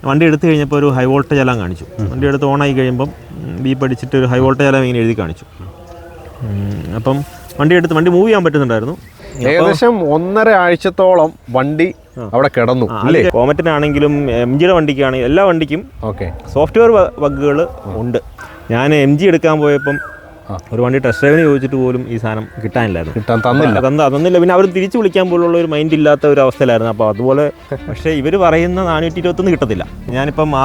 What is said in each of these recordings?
വണ്ടി എടുത്തു കഴിഞ്ഞപ്പോൾ ഒരു ഹൈ വോൾട്ടേജ് അലാം കാണിച്ചു. വണ്ടി എടുത്ത് ഓണായി കഴിയുമ്പം ബീപ്പ് അടിച്ചിട്ട് ഒരു ഹൈ വോൾട്ടേജ് അലാം ഇങ്ങനെ എഴുതി കാണിച്ചു. അപ്പം വണ്ടി മൂവ് ചെയ്യാൻ പറ്റുന്നുണ്ടായിരുന്നു. ഏകദേശം 1.5 ആഴ്ചത്തോളം വണ്ടി അവിടെ കിടന്നു. കോമറ്റിനാണെങ്കിലും MGയുടെ വണ്ടിക്കാണെങ്കിലും എല്ലാ വണ്ടിക്കും സോഫ്റ്റ്വെയർ ബഗ്ഗുകൾ ഉണ്ട്. ഞാൻ MG എടുക്കാൻ പോയപ്പം ഒരു വണ്ടി ടെസ്റ്റ് ഡ്രൈവിന് ചോദിച്ചിട്ട് പോലും ഈ സാധനം തന്നില്ല. പിന്നെ അവർ തിരിച്ചു വിളിക്കാൻ പോലുള്ള ഒരു മൈൻഡ് ഇല്ലാത്ത ഒരു അവസ്ഥയിലായിരുന്നു. അപ്പോൾ അതുപോലെ പക്ഷേ ഇവർ പറയുന്ന 421 കിട്ടത്തില്ല. ഞാനിപ്പം ആ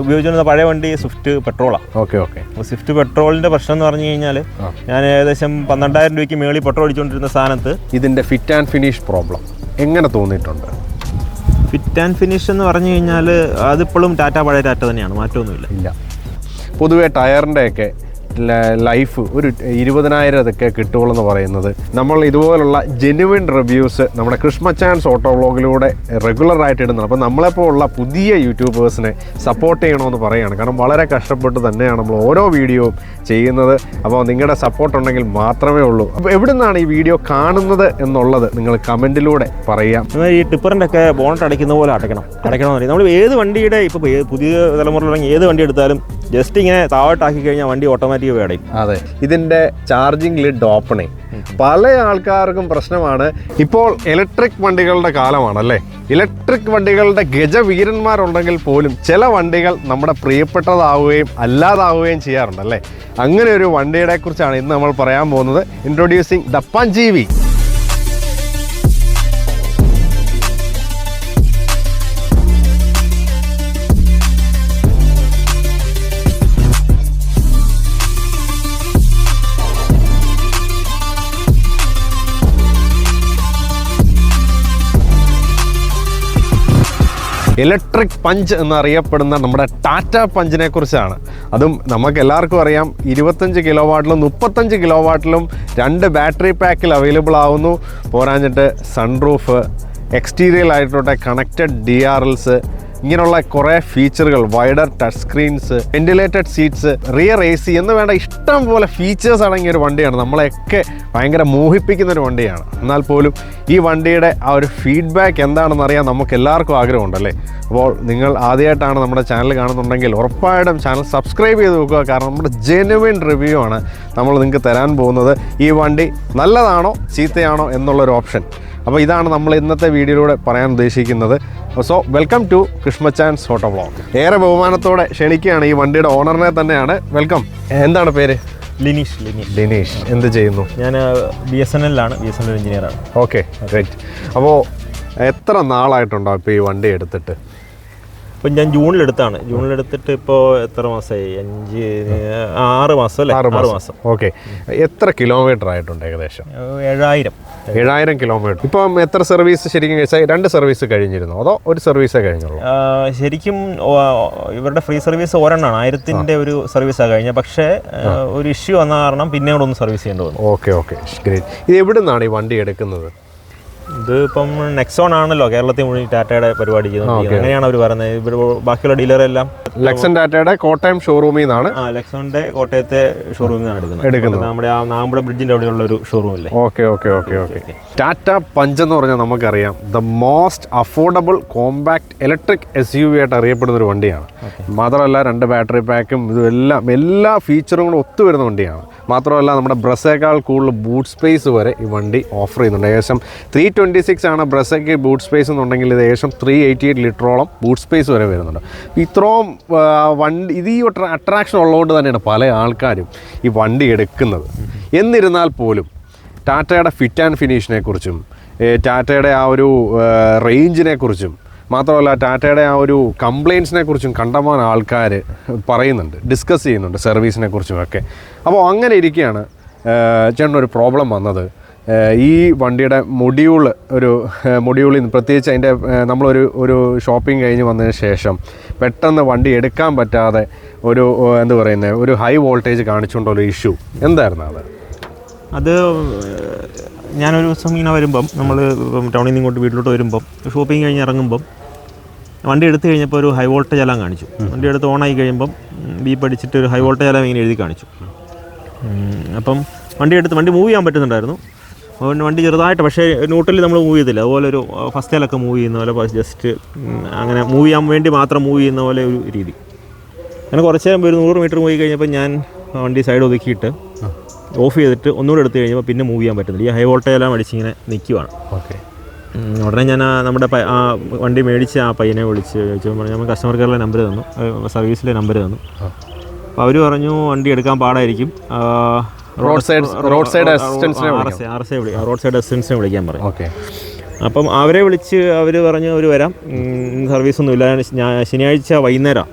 ഉപയോഗിച്ചിരുന്ന പഴയ വണ്ടി സ്വിഫ്റ്റ് പെട്രോളാണ്. സ്വിഫ്റ്റ് പെട്രോളിൻ്റെ പ്രശ്നം എന്ന് പറഞ്ഞു കഴിഞ്ഞാൽ ഞാൻ ഏകദേശം 12,000 രൂപയ്ക്ക് മേളിൽ പെട്രോൾ അടിച്ചുകൊണ്ടിരുന്ന സ്ഥാനത്ത് ഇതിൻ്റെ ഫിറ്റ് ആൻഡ് ഫിനിഷ് പ്രോബ്ലം എങ്ങനെ തോന്നിയിട്ടുണ്ട്? ഫിറ്റ് ആൻഡ് ഫിനിഷ് എന്ന് പറഞ്ഞു കഴിഞ്ഞാൽ അതിപ്പോഴും പഴയ ടാറ്റ തന്നെയാണ്, മാറ്റമൊന്നുമില്ല. പൊതുവേ ടയറിൻ്റെയൊക്കെ ലൈഫ് ഒരു 20,000 കിട്ടുള്ളൂ എന്ന് പറയുന്നത്. നമ്മൾ ഇതുപോലുള്ള ജെന്യുവിൻ റിവ്യൂസ് നമ്മുടെ കൃഷ്മച്ചാൻസ് ഓട്ടോ വ്ളോഗിലൂടെ റെഗുലറായിട്ട് ഇടുന്നത്. അപ്പോൾ നമ്മളെപ്പോലുള്ള പുതിയ യൂട്യൂബേഴ്സിനെ സപ്പോർട്ട് ചെയ്യണമെന്ന് പറയുകയാണ്. കാരണം വളരെ കഷ്ടപ്പെട്ട് തന്നെയാണ് നമ്മൾ ഓരോ വീഡിയോയും ചെയ്യുന്നത്. അപ്പോൾ നിങ്ങളുടെ സപ്പോർട്ട് ഉണ്ടെങ്കിൽ മാത്രമേ ഉള്ളൂ. അപ്പോൾ എവിടെ നിന്നാണ് ഈ വീഡിയോ കാണുന്നത് എന്നുള്ളത് നിങ്ങൾ കമൻറ്റിലൂടെ പറയാം. ഈ ടിപ്പറിൻ്റെ ഒക്കെ ബോണറ്റ് അടയ്ക്കുന്ന പോലെ അടയ്ക്കണമെന്ന് പറയും. നമ്മൾ ഏത് വണ്ടിയുടെ ഇപ്പോൾ പുതിയ തലമുറയിലുള്ള ഏത് വണ്ടി എടുത്താലും ജസ്റ്റ് ഇങ്ങനെ താഴോട്ടാക്കി കഴിഞ്ഞാൽ വണ്ടി ഓട്ടോമാറ്റിക് വേടയും. അതെ, ഇതിൻ്റെ ചാർജിങ് ലിഡ് ഓപ്പണിങ് പല ആൾക്കാർക്കും പ്രശ്നമാണ്. ഇപ്പോൾ ഇലക്ട്രിക് വണ്ടികളുടെ കാലമാണല്ലേ. ഇലക്ട്രിക് വണ്ടികളുടെ ഗജവീരന്മാരുണ്ടെങ്കിൽ പോലും ചില വണ്ടികൾ നമ്മുടെ പ്രിയപ്പെട്ടതാവുകയും അല്ലാതാവുകയും ചെയ്യാറുണ്ടല്ലേ. അങ്ങനെ ഒരു വണ്ടിയെ കുറിച്ചാണ് ഇന്ന് നമ്മൾ പറയാൻ പോകുന്നത്. Introducing the Punch EV. Electric Punch എന്നറിയപ്പെടുന്ന നമ്മുടെ ടാറ്റ പഞ്ചിനെ കുറിച്ചാണ്. അതും നമുക്ക് എല്ലാവർക്കും അറിയാം, 25 കിലോ വാട്ടിലും 35 കിലോ വാട്ടിലും 2 ബാറ്ററി പാക്കിൽ അവൈലബിൾ ആവുന്നു. പോരാഞ്ഞിട്ട് സൺറൂഫ്, എക്സ്റ്റീരിയർ ആയിട്ടോട്ടെ കണക്റ്റഡ് DRLs, ഇങ്ങനെയുള്ള കുറേ ഫീച്ചറുകൾ, wider touch screens, ventilated seats, rear AC എന്ന് വേണ്ട ഇഷ്ടം പോലെ ഫീച്ചേഴ്സ് അടങ്ങിയ ഒരു വണ്ടിയാണ്. നമ്മളെയൊക്കെ ഭയങ്കര മോഹിപ്പിക്കുന്ന ഒരു വണ്ടിയാണ്. എന്നാൽ പോലും ഈ വണ്ടിയുടെ ആ ഒരു ഫീഡ്ബാക്ക് എന്താണെന്ന് അറിയാൻ നമുക്ക് എല്ലാവർക്കും ആഗ്രഹമുണ്ടല്ലേ. അപ്പോൾ നിങ്ങൾ ആദ്യമായിട്ടാണ് നമ്മുടെ ചാനൽ കാണുന്നുണ്ടെങ്കിൽ ഉറപ്പായിട്ടും ചാനൽ സബ്സ്ക്രൈബ് ചെയ്ത് നോക്കുക. കാരണം നമ്മുടെ ജെന്യുവിൻ റിവ്യൂ ആണ് നമ്മൾ നിങ്ങൾക്ക് തരാൻ പോകുന്നത്. ഈ വണ്ടി നല്ലതാണോ ചീത്തയാണോ എന്നുള്ളൊരു ഓപ്ഷൻ. അപ്പോൾ ഇതാണ് നമ്മൾ ഇന്നത്തെ വീഡിയോയിലൂടെ പറയാൻ ഉദ്ദേശിക്കുന്നത്. സോ വെൽക്കം ടു കൃഷ്മച്ചാൻസ് ഓട്ടോ വ്ളോഗ്. ഏറെ ബഹുമാനത്തോടെ ക്ഷണിക്കുകയാണ് ഈ വണ്ടിയുടെ ഓണറിനെ തന്നെയാണ്. വെൽക്കം. എന്താണ് പേര്? ലിനീഷ്. എന്ത് ചെയ്യുന്നു? ഞാൻ BSNL എഞ്ചിനീയറാണ്. Okay, right. അപ്പോൾ എത്ര നാളായിട്ടുണ്ടോ ഇപ്പോൾ ഈ വണ്ടി എടുത്തിട്ട്? ഇപ്പം ഞാൻ ജൂണിലെടുത്തിട്ട് ഇപ്പോൾ എത്ര മാസമായി? 6 മാസം അല്ലേ? 6 മാസം. ഓക്കെ. എത്ര കിലോമീറ്റർ ആയിട്ടുണ്ട് ഏകദേശം? 7,000 കിലോമീറ്റർ. ഇപ്പം എത്ര സർവീസ് ശരിക്കും കഴിച്ചാൽ? 2 സർവീസ് കഴിഞ്ഞിരുന്നോ അതോ ഒരു സർവീസേ കഴിഞ്ഞുള്ളൂ? ശരിക്കും ഇവരുടെ ഫ്രീ സർവീസ് ഒരെണ്ണമാണ്, 1000-ന്റെ ഒരു സർവീസാണ് കഴിഞ്ഞത്. പക്ഷേ ഒരു ഇഷ്യൂ വന്ന കാരണം പിന്നെ കൂടെ ഒന്ന് സർവീസ് ചെയ്യേണ്ടി വന്നു. Okay, great. ഇത് എവിടെ നിന്നാണ് ഈ വണ്ടി എടുക്കുന്നത്? ഇത് ഇപ്പം നെക്സോൺ ആണല്ലോ കേരളത്തിൽ മുഴുവൻ ടാറ്റയുടെ പരിപാടി ചെയ്യുന്നത്. അങ്ങനെയാണ് അവർ പറയുന്നത്. ഇവിടെ ബാക്കിയുള്ള ഡീലറെല്ലാം ലെക്സൺ ടാറ്റയുടെ കോട്ടയം ഷോറൂമിൽ നിന്നാണ്. ലെക്സോണിന്റെ കോട്ടയത്തെ ഷോറൂമിൽ നിന്നാണ് എടുക്കുന്നത്. നമ്മുടെ ആ നാമ്പുഴ ബ്രിഡ്ജിന്റെ അവിടെയുള്ള ഒരു ഷോറൂമില്ലേ. ഓക്കെ. ടാറ്റ പഞ്ച് എന്ന് പറഞ്ഞാൽ നമുക്കറിയാം the most affordable compact electric SUV ആയിട്ട് അറിയപ്പെടുന്ന ഒരു വണ്ടിയാണ്. മാത്രമല്ല 2 ബാറ്ററി പാക്കും ഇതും എല്ലാ ഫീച്ചറും കൂടെ ഒത്തുവരുന്ന വണ്ടിയാണ്. മാത്രമല്ല നമ്മുടെ ബ്രസേക്കാൾ കൂടുതൽ ബൂട്ട് സ്പേസ് വരെ ഈ വണ്ടി ഓഫർ ചെയ്യുന്നുണ്ട്. ഏകദേശം 326 ആണ് ബ്രസയ്ക്ക് ബൂട്ട് സ്പേസ് എന്നുണ്ടെങ്കിൽ ഇത് ഏകദേശം 388 ലിറ്ററോളം ബൂട്ട് സ്പേസ് വരെ വരുന്നുണ്ട്. ഇത്രയും വണ്ടി ഇത് ഈ അട്രാക്ഷൻ ഉള്ളതുകൊണ്ട് തന്നെയാണ് പല ആൾക്കാരും ഈ വണ്ടി എടുക്കുന്നത്. എന്നിരുന്നാൽ പോലും ടാറ്റയുടെ ഫിറ്റ് ആൻഡ് ഫിനിഷിനെ കുറിച്ചും ടാറ്റയുടെ ആ ഒരു റേഞ്ചിനെ കുറിച്ചും മാത്രമല്ല ടാറ്റയുടെ ആ ഒരു കംപ്ലയിൻസിനെ കുറിച്ചും കണ്ടമാനം ആൾക്കാർ പറയുന്നുണ്ട്, ഡിസ്കസ് ചെയ്യുന്നുണ്ട് സർവീസിനെ കുറിച്ചുമൊക്കെ. അപ്പോൾ അങ്ങനെ ഇരിക്കുകയാണ് ചേട്ടനൊരു പ്രോബ്ലം വന്നത്. ഈ വണ്ടിയുടെ മൊഡ്യൂളിൽ പ്രത്യേകിച്ച് അതിൻ്റെ നമ്മളൊരു ഷോപ്പിംഗ് കഴിഞ്ഞ് വന്നതിന് ശേഷം പെട്ടെന്ന് വണ്ടി എടുക്കാൻ പറ്റാതെ ഒരു ഹൈ വോൾട്ടേജ് കാണിച്ചുകൊണ്ടുള്ള ഇഷ്യൂ എന്തായിരുന്നു അത്? ഞാനൊരു ദിവസം ഇങ്ങനെ വരുമ്പം നമ്മൾ ടൗണിൽ നിന്ന് ഇങ്ങോട്ട് വീട്ടിലോട്ട് വരുമ്പം ഷോപ്പിംഗ് കഴിഞ്ഞ് ഇറങ്ങുമ്പം വണ്ടി എടുത്തു കഴിഞ്ഞപ്പോൾ ഒരു ഹൈ വോൾട്ടേജ് അലാം കാണിച്ചു. വണ്ടി എടുത്ത് ഓണായി കഴിയുമ്പം ബീപ്പ് അടിച്ചിട്ട് ഒരു ഹൈ വോൾട്ടേജ് അലാം ഇങ്ങനെ എഴുതി കാണിച്ചു. അപ്പം വണ്ടി മൂവ് ചെയ്യാൻ പറ്റുന്നുണ്ടായിരുന്നു. വണ്ടി ചെറുതായിട്ട്, പക്ഷേ ന്യൂട്രലി നമ്മൾ മൂവ് ചെയ്തില്ല. അതുപോലെ ഒരു ഫസ്റ്റിലൊക്കെ മൂവ് ചെയ്യുന്ന പോലെ ജസ്റ്റ് അങ്ങനെ മൂവ് ചെയ്യാൻ വേണ്ടി മാത്രം മൂവ് ചെയ്യുന്ന പോലെ ഒരു രീതി. അങ്ങനെ കുറച്ച് നേരം ഒരു 100 മീറ്റർ പോയി കഴിഞ്ഞപ്പോൾ ഞാൻ വണ്ടി സൈഡ് ഒതുക്കിയിട്ട് ഓഫ് ചെയ്തിട്ട് ഒന്നുകൂടെ എടുത്തു കഴിഞ്ഞപ്പോൾ പിന്നെ മൂവ് ചെയ്യാൻ പറ്റുന്നില്ല. ഈ ഹൈ വോൾട്ടേജെല്ലാം അടിച്ചിങ്ങനെ നിൽക്കുവാണ്. ഓക്കെ. ഉടനെ ഞാൻ നമ്മുടെ ആ വണ്ടി മേടിച്ച് ആ പയ്യനെ വിളിച്ച് പറഞ്ഞു. നമ്മൾ കസ്റ്റമർ കെയറിലെ നമ്പർ തന്നു, സർവീസിലെ നമ്പർ തന്നു. അപ്പോൾ അവർ പറഞ്ഞു വണ്ടി എടുക്കാൻ പാടായിരിക്കും, റോഡ് സൈഡ് അസിസ്റ്റൻസിനെ വിളിക്കാൻ പറയും. ഓക്കെ. അപ്പം അവരെ വിളിച്ച് അവർ പറഞ്ഞു അവർ വരാം, സർവീസൊന്നും ഇല്ല, ശനിയാഴ്ച വൈകുന്നേരം,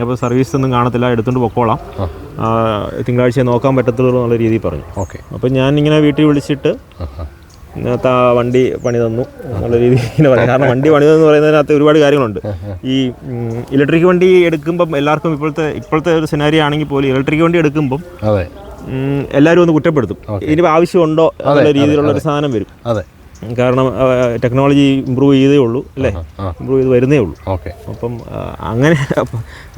അപ്പോൾ സർവീസ് ഒന്നും കാണത്തില്ല, എടുത്തുകൊണ്ട് പൊക്കോളാം, തിങ്കളാഴ്ച നോക്കാൻ പറ്റത്തുള്ളൂ എന്നുള്ള രീതിയിൽ പറഞ്ഞു. ഓക്കെ. അപ്പം ഞാനിങ്ങനെ വീട്ടിൽ വിളിച്ചിട്ട് വണ്ടി പണി തന്നു എന്നുള്ള രീതിയിൽ ഇങ്ങനെ പറയാം. കാരണം വണ്ടി പണിതെന്ന് പറയുന്നതിനകത്ത് ഒരുപാട് കാര്യങ്ങളുണ്ട്. ഈ ഇലക്ട്രിക് വണ്ടി എടുക്കുമ്പം എല്ലാവർക്കും ഇപ്പോഴത്തെ ഒരു സിനാരി ആണെങ്കിൽ പോലും ഇലക്ട്രിക് വണ്ടി എടുക്കുമ്പം എല്ലാവരും ഒന്ന് കുറ്റപ്പെടുത്തും. ഇതിന് ആവശ്യമുണ്ടോ എന്നുള്ള രീതിയിലുള്ളൊരു സാധനം വരും. കാരണം ടെക്നോളജി ഇമ്പ്രൂവ് ചെയ്തേ ഉള്ളൂ അല്ലേ, ഇമ്പ്രൂവ് ചെയ്ത് വരുന്നേ ഉള്ളൂ. ഓക്കെ. അപ്പം അങ്ങനെ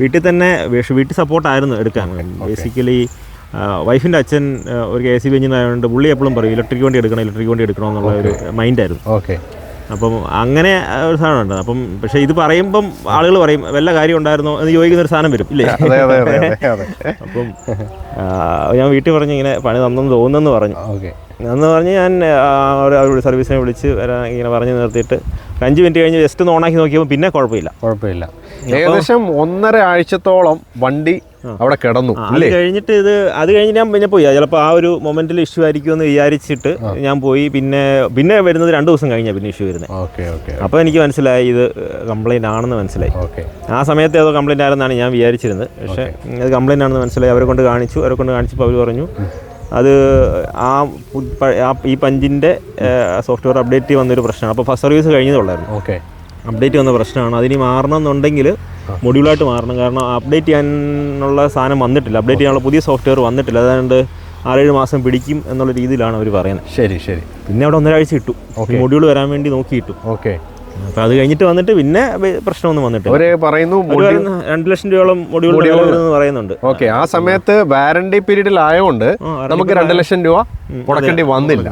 വീട്ടിൽ തന്നെ വീട്ടിൽ സപ്പോർട്ടായിരുന്നു എടുക്കാൻ. ബേസിക്കലി വൈഫിൻ്റെ അച്ഛൻ ഒരു KCB എഞ്ചിനായതുകൊണ്ട് പുള്ളി എപ്പോഴും പറയും ഇലക്ട്രിക് വണ്ടി എടുക്കണം എന്നുള്ള ഒരു മൈൻഡായിരുന്നു. ഓക്കെ. അപ്പം അങ്ങനെ ഒരു സാധനമുണ്ട്. അപ്പം പക്ഷേ ഇത് പറയുമ്പം ആളുകൾ പറയും വല്ല കാര്യം ഉണ്ടായിരുന്നോ എന്ന് ചോദിക്കുന്നൊരു സാധനം വരും ഇല്ലേ. അപ്പം ഞാൻ വീട്ടിൽ പറഞ്ഞ് ഇങ്ങനെ പണി തന്നെന്ന് തോന്നുന്നെന്ന് പറഞ്ഞു. എന്ന് പറഞ്ഞ് ഞാൻ അവരുടെ സർവീസിനെ വിളിച്ച് വരാൻ ഇങ്ങനെ പറഞ്ഞ് നിർത്തിയിട്ട് 5 മിനിറ്റ് കഴിഞ്ഞ് ജസ്റ്റ് ഒന്ന് ഓണാക്കി നോക്കിയപ്പോൾ പിന്നെ കുഴപ്പമില്ല. ഏകദേശം 1.5 ആഴ്ചത്തോളം വണ്ടി അവിടെ കിടന്നു. അത് കഴിഞ്ഞിട്ട് ഞാൻ പിന്നെ പോയി. ചിലപ്പോൾ ആ ഒരു മൊമെന്റിൽ ഇഷ്യൂ ആയിരിക്കും എന്ന് വിചാരിച്ചിട്ട് ഞാൻ പോയി. പിന്നെ വരുന്നത് 2 ദിവസം കഴിഞ്ഞാൽ പിന്നെ ഇഷ്യൂ വരുന്നത്. അപ്പോൾ എനിക്ക് മനസ്സിലായി ഇത് കംപ്ലൈൻറ്റ് ആണെന്ന് മനസ്സിലായി. ആ സമയത്ത് ഏതോ കംപ്ലൈൻറ്റ് ആണെന്നാണ് ഞാൻ വിചാരിച്ചിരുന്നത്. പക്ഷേ അത് കംപ്ലൈൻറ്റ് ആണെന്ന് മനസ്സിലായി. അവരെ കൊണ്ട് കാണിച്ചപ്പോൾ അവർ പറഞ്ഞു അത് ഈ പഞ്ചിൻ്റെ സോഫ്റ്റ്വെയർ അപ്ഡേറ്റ് വന്നൊരു പ്രശ്നമാണ്. അപ്പോൾ ഫസ്റ്റ് സർവീസ് കഴിഞ്ഞതുള്ളായിരുന്നു. അപ്ഡേറ്റ് വന്ന പ്രശ്നമാണ്. അതിനി മാറണം എന്നുണ്ടെങ്കിൽ മൊഡ്യൂളായിട്ട് മാറണം. കാരണം അപ്ഡേറ്റ് ചെയ്യാനുള്ള സാധനം വന്നിട്ടില്ല, അപ്ഡേറ്റ് ചെയ്യാനുള്ള പുതിയ സോഫ്റ്റ്വെയർ വന്നിട്ടില്ല. അതുകൊണ്ട് 6-7 മാസം പിടിക്കും എന്നുള്ള രീതിയിലാണ് അവർ പറയുന്നത്. ശരി. പിന്നെ അവിടെ 1.5 ആഴ്ച ഇട്ടു, മൊഡ്യൂൾ വരാൻ വേണ്ടി നോക്കിയിട്ടു. അപ്പോൾ അത് കഴിഞ്ഞിട്ട് വന്നിട്ട് പിന്നെ പ്രശ്നമൊന്നും വന്നിട്ടില്ല. 2 ലക്ഷം രൂപയോളം മൊഡ്യൂൾ പറയുന്നുണ്ട്. ഓക്കെ. ആ സമയത്ത് വാറണ്ടി പീരീഡിലായതുകൊണ്ട് നമുക്ക് 2 ലക്ഷം രൂപ മുടക്കേണ്ടി വന്നില്ല.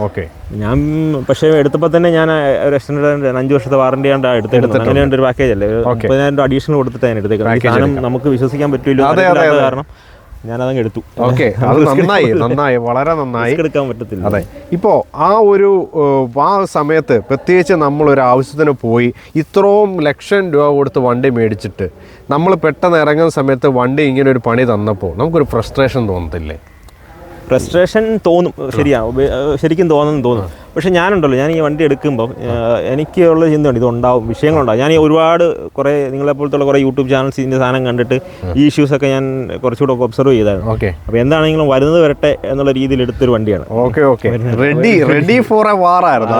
ഓക്കെ. ഞാൻ പക്ഷേ എടുത്തപ്പോൾ തന്നെ ഞാൻ ഒരു എക്സ്റ്റൻഡ് 5 വർഷത്തെ വാറണ്ടി ആണ്ടാണ് എടുത്തിരുന്നത്. അങ്ങനെയുണ്ട് ഒരു പാക്കേജ് അല്ലേ, 30,000 അഡീഷണൽ കൊടുത്തിട്ടാണ് എടുത്തേക്കുന്നത്. സാധനം നമുക്ക് വിശ്വസിക്കാൻ പറ്റില്ല, കാരണം ഞാനതങ്ങ് എടുത്തു. ഓക്കെ. അത് നന്നായി, വളരെ നന്നായി. എടുക്കാൻ പറ്റത്തില്ല. അതെ. ഇപ്പോൾ ആ സമയത്ത് പ്രത്യേകിച്ച് നമ്മളൊരു ആവശ്യത്തിന് പോയി ഇത്രയും ലക്ഷം രൂപ കൊടുത്ത് വണ്ടി മേടിച്ചിട്ട് നമ്മൾ പെട്ടെന്ന് ഇറങ്ങുന്ന സമയത്ത് വണ്ടി ഇങ്ങനെ ഒരു പണി തന്നപ്പോൾ നമുക്കൊരു ഫ്രസ്ട്രേഷൻ തോന്നത്തില്ലേ? ഫ്രസ്ട്രേഷൻ തോന്നും, ശരിക്കും തോന്നും. പക്ഷേ ഞാനുണ്ടല്ലോ, ഞാൻ ഈ വണ്ടി എടുക്കുമ്പോൾ എനിക്കുള്ള ചിന്തയുണ്ട്, ഇതുണ്ടാവും, വിഷയങ്ങളുണ്ടാവും. ഞാൻ ഈ ഒരുപാട് കുറേ നിങ്ങളെപ്പോലത്തുള്ള കുറേ യൂട്യൂബ് ചാനൽസ് ഇതിൻ്റെ സാധനം കണ്ടിട്ട് ഈ ഇഷ്യൂസൊക്കെ ഞാൻ കുറച്ചുകൂടെ ഒബ്സർവ് ചെയ്തായിരുന്നു. അപ്പോൾ എന്താണെങ്കിലും വരുന്നത് വരട്ടെ എന്നുള്ള രീതിയിൽ എടുത്തൊരു വണ്ടിയാണ്. റെഡി ഫോർ എ വാർ ആയിരുന്നു.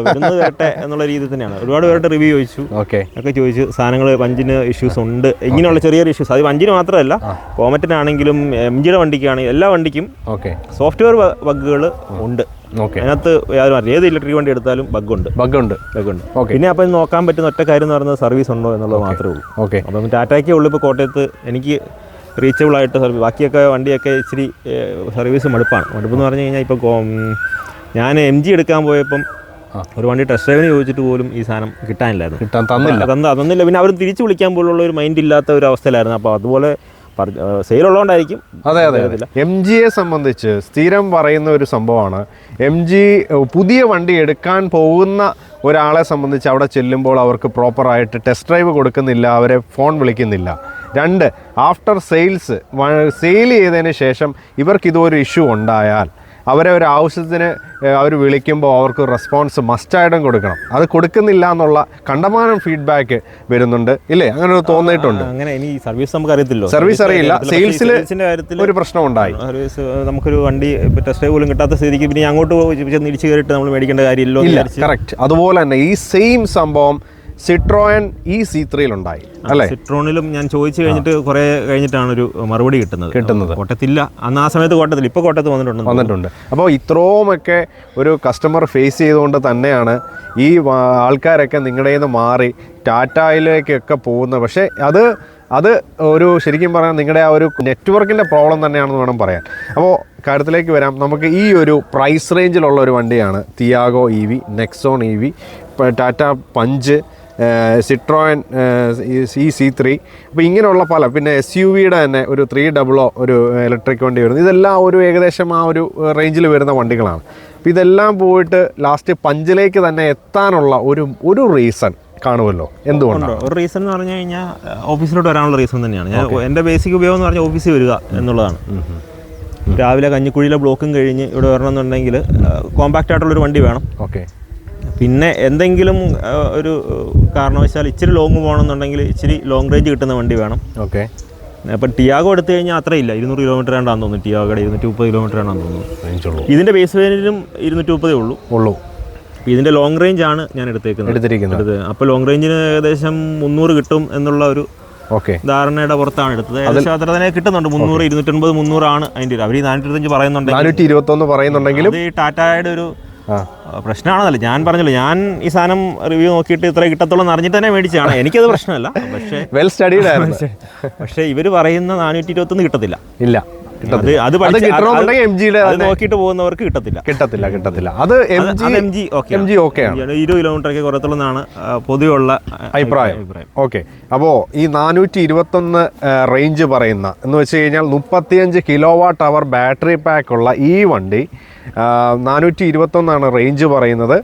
വരുന്നത് വരട്ടെ എന്നുള്ള രീതിയിൽ തന്നെയാണ്. ഒരുപാട് പേരുടെ റിവ്യൂ ചോദിച്ചു, ഒക്കെ ചോദിച്ചു. സാധനങ്ങൾ പഞ്ചിന് ഇഷ്യൂസ് ഉണ്ട്, ഇങ്ങനെയുള്ള ചെറിയൊരു ഇഷ്യൂസ്. അത് പഞ്ചിന് മാത്രമല്ല, കോമറ്റിനാണെങ്കിലും MGയുടെ വണ്ടിക്കാണെങ്കിലും എല്ലാ വണ്ടിക്കും സോഫ്റ്റ്വെയർ ബഗ്ഗുകൾ ഉണ്ട്. അതിനകത്ത് ഏത് ഇലക്ട്രിക് വണ്ടി എടുത്താലും ബഗ്ഗുണ്ട്. പിന്നെ അപ്പം നോക്കാൻ പറ്റുന്ന ഒറ്റ കാര്യം എന്ന് പറയുന്നത് സർവീസ് ഉണ്ടോ എന്നുള്ളത് മാത്രമേ ഉള്ളൂ. അപ്പം ടാറ്റയ്ക്കേ ഉള്ളൂ ഇപ്പോൾ കോട്ടയത്ത് എനിക്ക് റീച്ചബിൾ ആയിട്ട് സർവീസ്. ബാക്കിയൊക്കെ വണ്ടിയൊക്കെ ഇച്ചിരി സർവീസ് മടുപ്പെന്ന് പറഞ്ഞു കഴിഞ്ഞാൽ ഇപ്പം ഞാൻ MG എടുക്കാൻ പോയപ്പം ഒരു വണ്ടി ടെസ്റ്റ് ഡ്രൈവിന് ചോദിച്ചിട്ട് പോലും ഈ സാധനം തന്നില്ല. പിന്നെ അവർ തിരിച്ചു വിളിക്കാൻ പോലുള്ള ഒരു മൈൻഡ് ഇല്ലാത്ത ഒരു അവസ്ഥയിലായിരുന്നു. അപ്പോൾ അതുപോലെ സെയിലുള്ളതുകൊണ്ടായിരിക്കും. അതെ. MGയെ സംബന്ധിച്ച് സ്ഥിരം പറയുന്ന ഒരു സംഭവമാണ്, MG പുതിയ വണ്ടി എടുക്കാൻ പോകുന്ന ഒരാളെ സംബന്ധിച്ച് അവിടെ ചെല്ലുമ്പോൾ അവർക്ക് പ്രോപ്പറായിട്ട് ടെസ്റ്റ് ഡ്രൈവ് കൊടുക്കുന്നില്ല, അവരെ ഫോൺ വിളിക്കുന്നില്ല. 2, ആഫ്റ്റർ സെയിൽ ചെയ്തതിന് ശേഷം ഇവർക്ക് ഇതൊരു ഇഷ്യൂ ഉണ്ടായാൽ അവരെ ഒരു ആവശ്യത്തിന് അവർ വിളിക്കുമ്പോൾ അവർക്ക് റെസ്പോൺസ് മസ്റ്റായിട്ടും കൊടുക്കണം. അത് കൊടുക്കുന്നില്ല എന്നുള്ള കണ്ടമാനം ഫീഡ്ബാക്ക് വരുന്നുണ്ട് ഇല്ലേ? അങ്ങനെ തോന്നിയിട്ടുണ്ട്. അങ്ങനെ ഇനി സർവീസ് നമുക്ക് അറിയത്തില്ല, സർവീസ് അറിയില്ല. സെയിൽസിന്റെ കാര്യത്തിൽ ഒരു പ്രശ്നം ഉണ്ടായി. സർവീസ് നമുക്കൊരു വണ്ടി ടെസ്റ്റ് ഡ്രൈവ് പോലും കിട്ടാത്ത സ്ഥിതിക്ക് പിന്നെ അങ്ങോട്ട് ഇടിച്ചു കയറിയിട്ട് നമ്മൾ മേടിക്കേണ്ട കാര്യമില്ല. കറക്റ്റ്. അതുപോലെ തന്നെ ഈ സെയിം സംഭവം സിട്രോയൻ C3-ലുണ്ടായി അല്ലേ? സിട്രോണിലും ഞാൻ ചോദിച്ചു കഴിഞ്ഞിട്ട് കുറേ കഴിഞ്ഞിട്ടാണ് ഒരു മറുപടി കിട്ടുന്നത്. കോട്ടയത്തില്ല, അന്ന് ആ സമയത്ത് കോട്ടയത്തില്ല, ഇപ്പോൾ കോട്ടയത്ത് വന്നിട്ടുണ്ട്. അപ്പോൾ ഇത്രയുമൊക്കെ ഒരു കസ്റ്റമർ ഫേസ് ചെയ്തുകൊണ്ട് തന്നെയാണ് ഈ ആൾക്കാരൊക്കെ നിങ്ങളുടെ നിന്ന് മാറി ടാറ്റയിലേക്കൊക്കെ പോകുന്നത്. പക്ഷേ അത് അത് ഒരു ശരിക്കും പറയാൻ നിങ്ങളുടെ ആ ഒരു നെറ്റ്വർക്കിൻ്റെ പ്രോബ്ലം തന്നെയാണെന്ന് വേണം പറയാൻ. അപ്പോൾ കാര്യത്തിലേക്ക് വരാം. നമുക്ക് ഈ ഒരു പ്രൈസ് റേഞ്ചിലുള്ള ഒരു വണ്ടിയാണ് Thiago EV, Nexon EV, Tata punch, Citroen C3. അപ്പോൾ ഇങ്ങനെയുള്ള പല, പിന്നെ SUVയുടെ തന്നെ ഒരു 300 ഒരു ഇലക്ട്രിക് വണ്ടി വരുന്നത്. ഇതെല്ലാം ഒരു ഏകദേശം ആ ഒരു റേഞ്ചിൽ വരുന്ന വണ്ടികളാണ്. അപ്പോൾ ഇതെല്ലാം പോയിട്ട് ലാസ്റ്റ് പഞ്ചിലേക്ക് തന്നെ എത്താനുള്ള ഒരു റീസൺ കാണുമല്ലോ. എന്തുകൊണ്ടാണ്? ഒരു റീസൺ എന്ന് പറഞ്ഞു കഴിഞ്ഞാൽ ഓഫീസിലോട്ട് വരാനുള്ള റീസൺ തന്നെയാണ്. ഞാൻ എൻ്റെ ബേസിക് ഉപയോഗം എന്ന് പറഞ്ഞാൽ ഓഫീസിൽ വരിക എന്നുള്ളതാണ്. രാവിലെ കഞ്ഞിക്കുഴിയിലെ ബ്ലോക്കും കഴിഞ്ഞ് ഇവിടെ വരണമെന്നുണ്ടെങ്കിൽ കോമ്പാക്റ്റ് ആയിട്ടുള്ളൊരു വണ്ടി വേണം. ഓക്കെ. പിന്നെ എന്തെങ്കിലും ഒരു കാരണവശാൽ ഇച്ചിരി ലോങ് പോകണമെന്നുണ്ടെങ്കിൽ ഇച്ചിരി ലോങ് റേഞ്ച് കിട്ടുന്ന വണ്ടി വേണം. ഓക്കെ. അപ്പം ടിയാഗോ എടുത്തു കഴിഞ്ഞാൽ അത്രയില്ല, 200 കിലോമീറ്റർ വേണ്ടാന്ന് തോന്നുന്നു. ടിയാഗോയുടെ 230 കിലോമീറ്റർ വേണ്ടാന്ന് തോന്നുന്നു. ഇതിൻ്റെ ബേസ് വേരിയന്റിലും 230 ഉള്ളൂ. അപ്പോൾ ഇതിൻ്റെ ലോങ് റേഞ്ച് ആണ് ഞാൻ എടുത്തിരിക്കുന്നത്. അപ്പോൾ ലോങ് റേഞ്ചിന് ഏകദേശം 300 കിട്ടും എന്നുള്ള ഒരു ധാരണയുടെ പുറത്താണ് എടുത്തത്. ഏകദേശം അത്ര തന്നെ കിട്ടുന്നുണ്ട്. 300, 250, 300 ആണ് അതിൻ്റെ ഒരു. അവർ 425 പറയുന്നുണ്ട്, 421 പറയുന്നുണ്ടെങ്കിലും ഈ ടാറ്റയുടെ ഒരു പ്രശ്നമാണെന്നല്ല ഞാൻ പറഞ്ഞല്ലോ. ഞാൻ ഈ സാധനം റിവ്യൂ നോക്കിയിട്ട് ഇത്ര കിട്ടത്തോളം എന്ന് അറിഞ്ഞിട്ട് തന്നെ മേടിച്ചാണ്. എനിക്കത് പ്രശ്നമല്ല. പക്ഷേ വെൽ സ്റ്റഡീഡ് ആയിരുന്നു. പക്ഷേ ഇവർ പറയുന്ന 421 കിട്ടത്തില്ല. ഇല്ല, അത് നോക്കിയിട്ട് പോകുന്നവർക്ക് കിട്ടത്തില്ല. അത് MG 20 കിലോമീറ്ററൊക്കെ കുറയത്തുള്ളതാണ് പൊതുവെയുള്ള അഭിപ്രായം. ഓക്കെ. അപ്പോൾ ഈ 421 റേഞ്ച് പറയുന്ന എന്ന് വെച്ച് കഴിഞ്ഞാൽ 35 kWh ബാറ്ററി പാക്കുള്ള ഈ വണ്ടി 421 റേഞ്ച് പറയുന്നത്.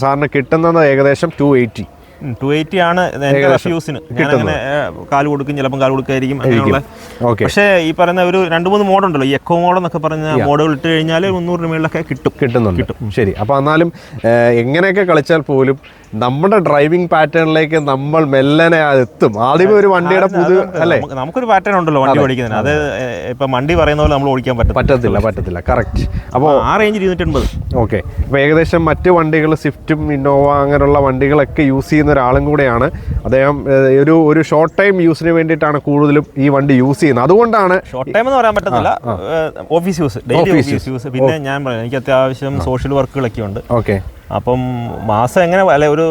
സാറിന് കിട്ടുന്നത് ഏകദേശം 280 ആണ് എൻ്റെ യൂസിന്. ഞാനങ്ങനെ കാല് കൊടുക്കും, ചിലപ്പം കാല് കൊടുക്കായിരിക്കും അങ്ങനെയുള്ള. പക്ഷേ ഈ പറയുന്ന ഒരു 2-3 മോഡുണ്ടല്ലോ, ഈ എക്കോ മോഡ് എന്നൊക്കെ പറഞ്ഞ മോഡുകൾ ഇട്ട് കഴിഞ്ഞാൽ 300 മേളിലൊക്കെ കിട്ടുന്നുണ്ട്. ശരി. അപ്പോൾ എന്നാലും എങ്ങനെയൊക്കെ കളിച്ചാൽ പോലും നമ്മുടെ ഡ്രൈവിംഗ് പാറ്റേണിലേക്ക് നമ്മൾ മെല്ലനെ എത്തും. ആദ്യമേ ഒരു വണ്ടിയുടെ അല്ലേ, നമുക്കൊരു പാറ്റേൺ ഉണ്ടല്ലോ വണ്ടി ഓടിക്കുന്നതിന്. അത് ഇപ്പം വണ്ടി പറയുന്ന പോലെ നമ്മൾ ഓടിക്കാൻ പറ്റത്തില്ല. കറക്റ്റ്. അപ്പോൾ ആ റേഞ്ച് 280. ഓക്കെ. അപ്പോൾ ഏകദേശം മറ്റ് വണ്ടികൾ സ്വിഫ്റ്റും ഇന്നോവ അങ്ങനെയുള്ള വണ്ടികളൊക്കെ യൂസ് ചെയ്യുന്ന ഒരാളും കൂടെയാണ് അദ്ദേഹം. ഒരു ഷോർട്ട് ടൈം യൂസിന് വേണ്ടിയിട്ടാണ് കൂടുതലും ഈ വണ്ടി യൂസ് ചെയ്യുന്നത്. അതുകൊണ്ടാണ് ഷോർട്ട് ടൈം എന്ന് പറയാൻ പറ്റത്തില്ല, office use, daily office use. പിന്നെ ഞാൻ പറയാം, എനിക്ക് അത്യാവശ്യം സോഷ്യൽ വർക്കുകളൊക്കെ ഉണ്ട്. ഓക്കെ. അപ്പം ഒരു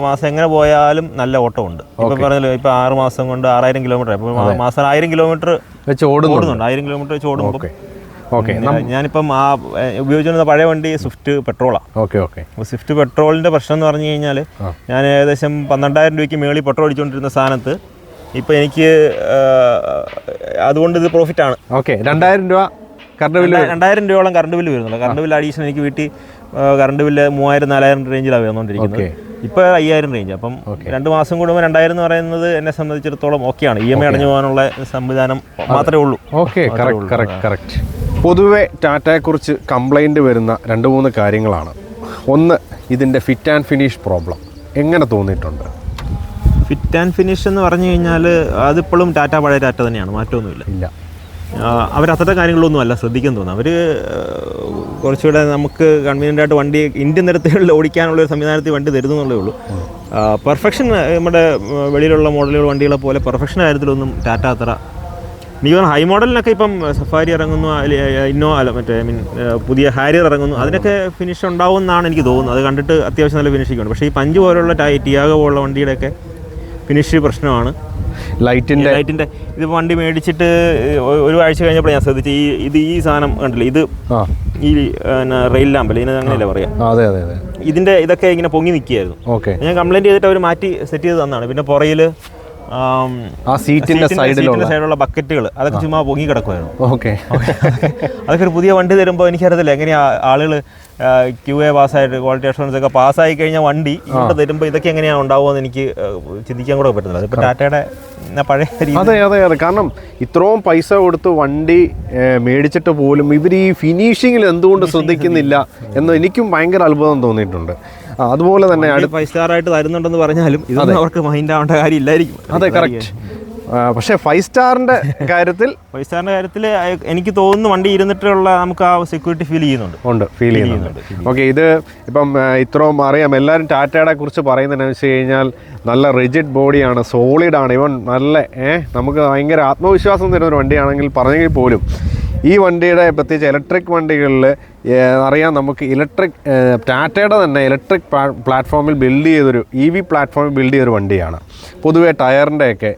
മാസം എങ്ങനെ പോയാലും നല്ല ഓട്ടമുണ്ട്. ഇപ്പം പറഞ്ഞല്ലോ, ഇപ്പം 6 മാസം കൊണ്ട് 6000 കിലോമീറ്റർ. അപ്പോൾ മാസം 1000 കിലോമീറ്റർ വെച്ച് ഓടുന്നുണ്ട്. 1000 കിലോമീറ്റർ വെച്ച് ഓടുമ്പോൾ ഞാനിപ്പം ആ ഉപയോഗിച്ചിരുന്ന പഴയ വണ്ടി സ്വിഫ്റ്റ് പെട്രോളാണ്. അപ്പോൾ സ്വിഫ്റ്റ് പെട്രോളിൻ്റെ പ്രശ്നം എന്ന് പറഞ്ഞു കഴിഞ്ഞാൽ, ഞാൻ ഏകദേശം 12,000 രൂപയ്ക്ക് മേളിൽ പെട്രോൾ അടിച്ചുകൊണ്ടിരുന്ന സ്ഥാനത്ത് ഇപ്പം എനിക്ക് അതുകൊണ്ട് ഇത് പ്രോഫിറ്റാണ്. 2000 രൂപ കറണ്ട് ബില്ല്, 2000 രൂപയോളം കറണ്ട് ബില്ല് വരുന്നുള്ളൂ. കറണ്ട് ബില്ല് അഡീഷണൽ എനിക്ക് വീട്ടിൽ കറണ്ട് ബില്ല് 3000-4000 റേഞ്ചിലാണ് വന്നുകൊണ്ടിരിക്കുന്നത്. ഇപ്പോൾ 5000 റേഞ്ച്. അപ്പം 2 മാസം കൂടുമ്പോൾ 2000 എന്ന് പറയുന്നത് എന്നെ സംബന്ധിച്ചിടത്തോളം ഓക്കെയാണ്. EMI അടഞ്ഞു പോകാനുള്ള സംവിധാനം മാത്രമേ ഉള്ളൂ. കറക്റ്റ്. പൊതുവെ ടാറ്റയെക്കുറിച്ച് കംപ്ലൈൻറ്റ് വരുന്ന 2-3 കാര്യങ്ങളാണ്. ഒന്ന്, ഇതിൻ്റെ ഫിറ്റ് ആൻഡ് ഫിനിഷ് പ്രോബ്ലം എങ്ങനെ തോന്നിയിട്ടുണ്ട്? ഫിറ്റ് ആൻഡ് ഫിനിഷ് എന്ന് പറഞ്ഞു കഴിഞ്ഞാൽ അതിപ്പോഴും പഴയ ടാറ്റ തന്നെയാണ്, മാറ്റമൊന്നുമില്ല. അവരത്രത്തെ കാര്യങ്ങളൊന്നും അല്ല ശ്രദ്ധിക്കാൻ തോന്നുന്നു. അവർ കുറച്ചുകൂടെ നമുക്ക് കൺവീനിയൻ്റ് ആയിട്ട് വണ്ടി ഇന്ത്യൻ നിരത്തുകളിൽ ഓടിക്കാനുള്ള ഒരു സംവിധാനത്തിൽ വണ്ടി തരുന്നു എന്നുള്ളേ ഉള്ളൂ. പെർഫെക്ഷൻ നമ്മുടെ വെളിയിലുള്ള മോഡലുകൾ വണ്ടികളെ പോലെ പെർഫെക്ഷൻ കാര്യത്തിലൊന്നും ടാറ്റ അത്ര. എനിക്ക് ഹൈ മോഡലിനൊക്കെ ഇപ്പം സഫാരി ഇറങ്ങുന്നു, പുതിയ ഹാരിയർ ഇറങ്ങുന്നു, അതിനൊക്കെ ഫിനിഷ് ഉണ്ടാവും എന്നാണ് എനിക്ക് തോന്നുന്നത്. അത് കണ്ടിട്ട് അത്യാവശ്യം നല്ല ഫിനിഷിംഗ് ഉണ്ട്. പക്ഷേ ഈ പഞ്ച് പോലുള്ള ടിയാഗോ പോലുള്ള വണ്ടിയുടെയൊക്കെ ഫിനിഷ് പ്രശ്നമാണ്. ലൈറ്റിൻ്റെ ഇത് വണ്ടി മേടിച്ചിട്ട് ഒരു ആഴ്ച കഴിഞ്ഞപ്പോൾ ഞാൻ ശ്രദ്ധിച്ചു, ഈ സാധനം കണ്ടില്ല, ഇത് ഈ റെയിൽ ലാമ്പല്ലേ, ഇതിന് അങ്ങനെയല്ലേ പറയാം, ഇതിൻ്റെ ഇതൊക്കെ ഇങ്ങനെ പൊങ്ങി നിൽക്കുകയായിരുന്നു. ഞാൻ കംപ്ലൈൻറ്റ് ചെയ്തിട്ട് അവർ മാറ്റി സെറ്റ് ചെയ്ത് തന്നാണ്. പിന്നെ പുറയിൽ സീറ്റിന്റെ സൈഡിലുള്ള ബക്കറ്റുകൾ അതൊക്കെ ചുമ്മാ പൊങ്ങി കിടക്കുമായിരുന്നു. അതൊക്കെ ഒരു പുതിയ വണ്ടി തരുമ്പോൾ എനിക്കറിയത്തില്ല എങ്ങനെയാ ആളുകൾ QA പാസ്സായിട്ട് ക്വാളിറ്റി അഷുറൻസ് ഒക്കെ പാസ്സായി കഴിഞ്ഞാൽ വണ്ടി ഇവിടെ തരുമ്പോൾ ഇതൊക്കെ എങ്ങനെയാണ് ഉണ്ടാവുമെന്ന് എനിക്ക് ചിന്തിക്കാൻ കൂടെ പറ്റുന്നില്ല. അതിപ്പോൾ ടാറ്റയുടെ പഴയ രീതി. അതെ. കാരണം ഇത്രയും പൈസ കൊടുത്ത് വണ്ടി മേടിച്ചിട്ട് പോലും ഇവർ ഈ ഫിനിഷിങ്ങിൽ എന്തുകൊണ്ട് ശ്രദ്ധിക്കുന്നില്ല എന്ന് എനിക്കും ഭയങ്കര അത്ഭുതം തോന്നിയിട്ടുണ്ട്. അതുപോലെ തന്നെ 5 സ്റ്റാർ ആയിട്ട് തരുന്നുണ്ടെന്ന് പറഞ്ഞാലും ഇതൊന്നും അവർക്ക് മൈൻഡ് ആവേണ്ട കാര്യമില്ലായിരിക്കും. അതെ, കറക്റ്റ്. പക്ഷേ 5 സ്റ്റാറിൻ്റെ കാര്യത്തിൽ എനിക്ക് തോന്നുന്നു വണ്ടി ഇരുന്നിട്ടുള്ള നമുക്ക് ആ സെക്യൂരിറ്റി ഫീൽ ചെയ്യുന്നുണ്ട്. ഓക്കെ. ഇത് ഇപ്പം ഇത്രയും അറിയാം, എല്ലാവരും ടാറ്റയുടെ കുറിച്ച് പറയുന്നതെന്ന് വെച്ച് കഴിഞ്ഞാൽ നല്ല റിജിഡ് ബോഡിയാണ്, സോളിഡാണ്, ഇവൻ നല്ല നമുക്ക് ഭയങ്കര ആത്മവിശ്വാസം തരുന്ന ഒരു വണ്ടിയാണെങ്കിൽ പറഞ്ഞെങ്കിൽ പോലും ഈ വണ്ടിയുടെ പ്രത്യേകിച്ച് ഇലക്ട്രിക് വണ്ടികളിൽ അറിയാം, നമുക്ക് ടാറ്റയുടെ തന്നെ ഇലക്ട്രിക് പ്ലാറ്റ്ഫോമിൽ ബിൽഡ് ചെയ്തൊരു EV പ്ലാറ്റ്ഫോമിൽ ബിൽഡ് ചെയ്തൊരു വണ്ടിയാണ്. പൊതുവേ ടയറിൻ്റെയൊക്കെ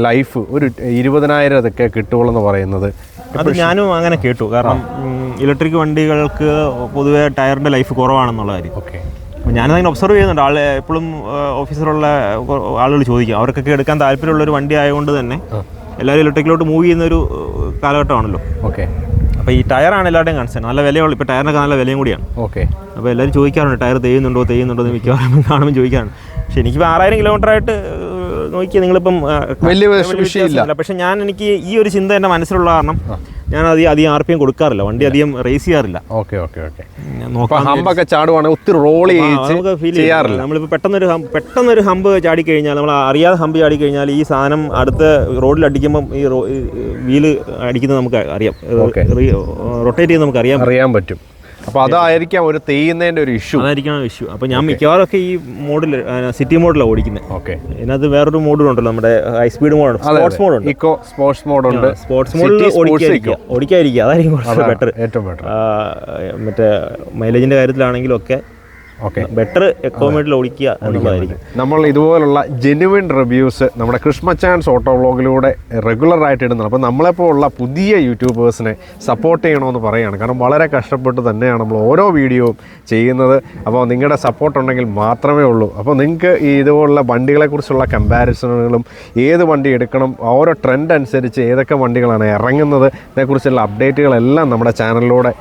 ലൈഫ് ഒരു 20,000 ഒക്കെ കിട്ടുള്ളൂ എന്ന് പറയുന്നത്? അത് ഞാനും അങ്ങനെ കേട്ടു. കാരണം ഇലക്ട്രിക് വണ്ടികൾക്ക് പൊതുവേ ടയറിൻ്റെ ലൈഫ് കുറവാണെന്നുള്ള കാര്യം. ഓക്കെ. ഞാനതിങ്ങനെ ഒബ്സർവ് ചെയ്യുന്നുണ്ട്. എപ്പോഴും ഓഫീസിലുള്ള ആളുകൾ ചോദിക്കും. അവർക്കൊക്കെ എടുക്കാൻ താല്പര്യമുള്ളൊരു വണ്ടി ആയതുകൊണ്ട് തന്നെ എല്ലാവരും ഇലക്ട്രിക്കിലോട്ട് മൂവ് ചെയ്യുന്നൊരു കാലഘട്ടമാണല്ലോ. ഓക്കെ. അപ്പോൾ ഈ ടയറാണ് എല്ലാവരുടെയും കൺസേൺ. നല്ല വിലയുള്ള, ഇപ്പോൾ ടയറിനൊക്കെ നല്ല വിലയും കൂടിയാണ്. ഓക്കെ. അപ്പോൾ എല്ലാവരും ചോദിക്കാറുണ്ട് ടയർ തേയുന്നുണ്ടോ എന്ന് മിക്കവാറും കാണുമ്പോൾ ചോദിക്കാറുണ്ട്. പക്ഷേ എനിക്കിപ്പോൾ 6000 കിലോമീറ്ററായിട്ട് നോക്കിയാൽ നിങ്ങളിപ്പം വലിയ വിഷയമില്ല. പക്ഷേ എനിക്ക് ഈ ഒരു ചിന്ത എൻ്റെ മനസ്സിലുള്ള കാരണം ഞാൻ അധികം RPM കൊടുക്കാറില്ല, വണ്ടി അധികം റേസ് ചെയ്യാറില്ല. Okay okay okay. ഹമ്പൊക്കെ ചാടുവാണെങ്കിൽ ഒത്തിരി റോൾ നമുക്ക് ഫീൽ ചെയ്യാറില്ല. നമ്മളിപ്പോൾ പെട്ടെന്നൊരു ഹമ്പ് ചാടിക്കഴിഞ്ഞാൽ, നമ്മൾ അറിയാതെ ഹമ്പ് ചാടിക്കഴിഞ്ഞാൽ ഈ സാധനം അടുത്ത റോഡിൽ അടിക്കുമ്പം ഈ വീല് അടിക്കുന്നത് നമുക്ക് അറിയാം, റൊട്ടേറ്റ് ചെയ്യുന്നത് നമുക്ക് അറിയാൻ പറ്റും. അപ്പോൾ അതായിരിക്കാം ഒരു തെയ്യുന്നതിൻ്റെ ഒരു ഇഷ്യൂ. അതായിരിക്കണം ഇഷ്യൂ. അപ്പോൾ ഞാൻ മിക്കവാറൊക്കെ ഈ മോഡിൽ സിറ്റി മോഡിലാണ് ഓടിക്കുന്നത്. ഓക്കെ. ഇതിനകത്ത് വേറൊരു മോഡുണ്ടല്ലോ, നമ്മുടെ ഹൈ സ്പീഡ് മോഡുണ്ട്, സ്പോർട്സ് മോഡുണ്ട്. ഇക്കോ സ്പോർട്സ് മോഡുണ്ട്. സ്പോർട്സ് മോഡിൽ ഓടിക്കാതിരിക്കുക, അതായിരിക്കും കുറച്ച് ബെറ്റർ. ഏറ്റവും ബെറ്റർ. മറ്റേ മൈലേജിൻ്റെ കാര്യത്തിലാണെങ്കിലും ഒക്കെ ബെറ്റർ എക്കോമേഡിൽ ഓടിക്കുക എന്നുള്ളതായിരിക്കും. നമ്മൾ ഇതുപോലുള്ള ജെന്യുവിൻ റിവ്യൂസ് നമ്മുടെ കൃഷ്മച്ചാൻസ് ഓട്ടോ വ്ളോഗിലൂടെ റെഗുലറായിട്ട് ഇടുന്നത്. അപ്പോൾ നമ്മളെപ്പോലുള്ള പുതിയ യൂട്യൂബേഴ്സിനെ സപ്പോർട്ട് ചെയ്യണമെന്ന് പറയുകയാണ്. കാരണം വളരെ കഷ്ടപ്പെട്ട് തന്നെയാണ് നമ്മൾ ഓരോ വീഡിയോയും ചെയ്യുന്നത്. അപ്പോൾ നിങ്ങളുടെ സപ്പോർട്ട് ഉണ്ടെങ്കിൽ മാത്രമേ ഉള്ളൂ. അപ്പോൾ നിങ്ങൾക്ക് ഈ ഇതുപോലുള്ള വണ്ടികളെക്കുറിച്ചുള്ള കമ്പാരിസണുകളും ഏത് വണ്ടി എടുക്കണം, ഓരോ ട്രെൻഡ് അനുസരിച്ച് ഏതൊക്കെ വണ്ടികളാണ് ഇറങ്ങുന്നത്, ഇതിനെക്കുറിച്ചുള്ള അപ്ഡേറ്റുകളെല്ലാം നമ്മുടെ ചാനലിലൂടെ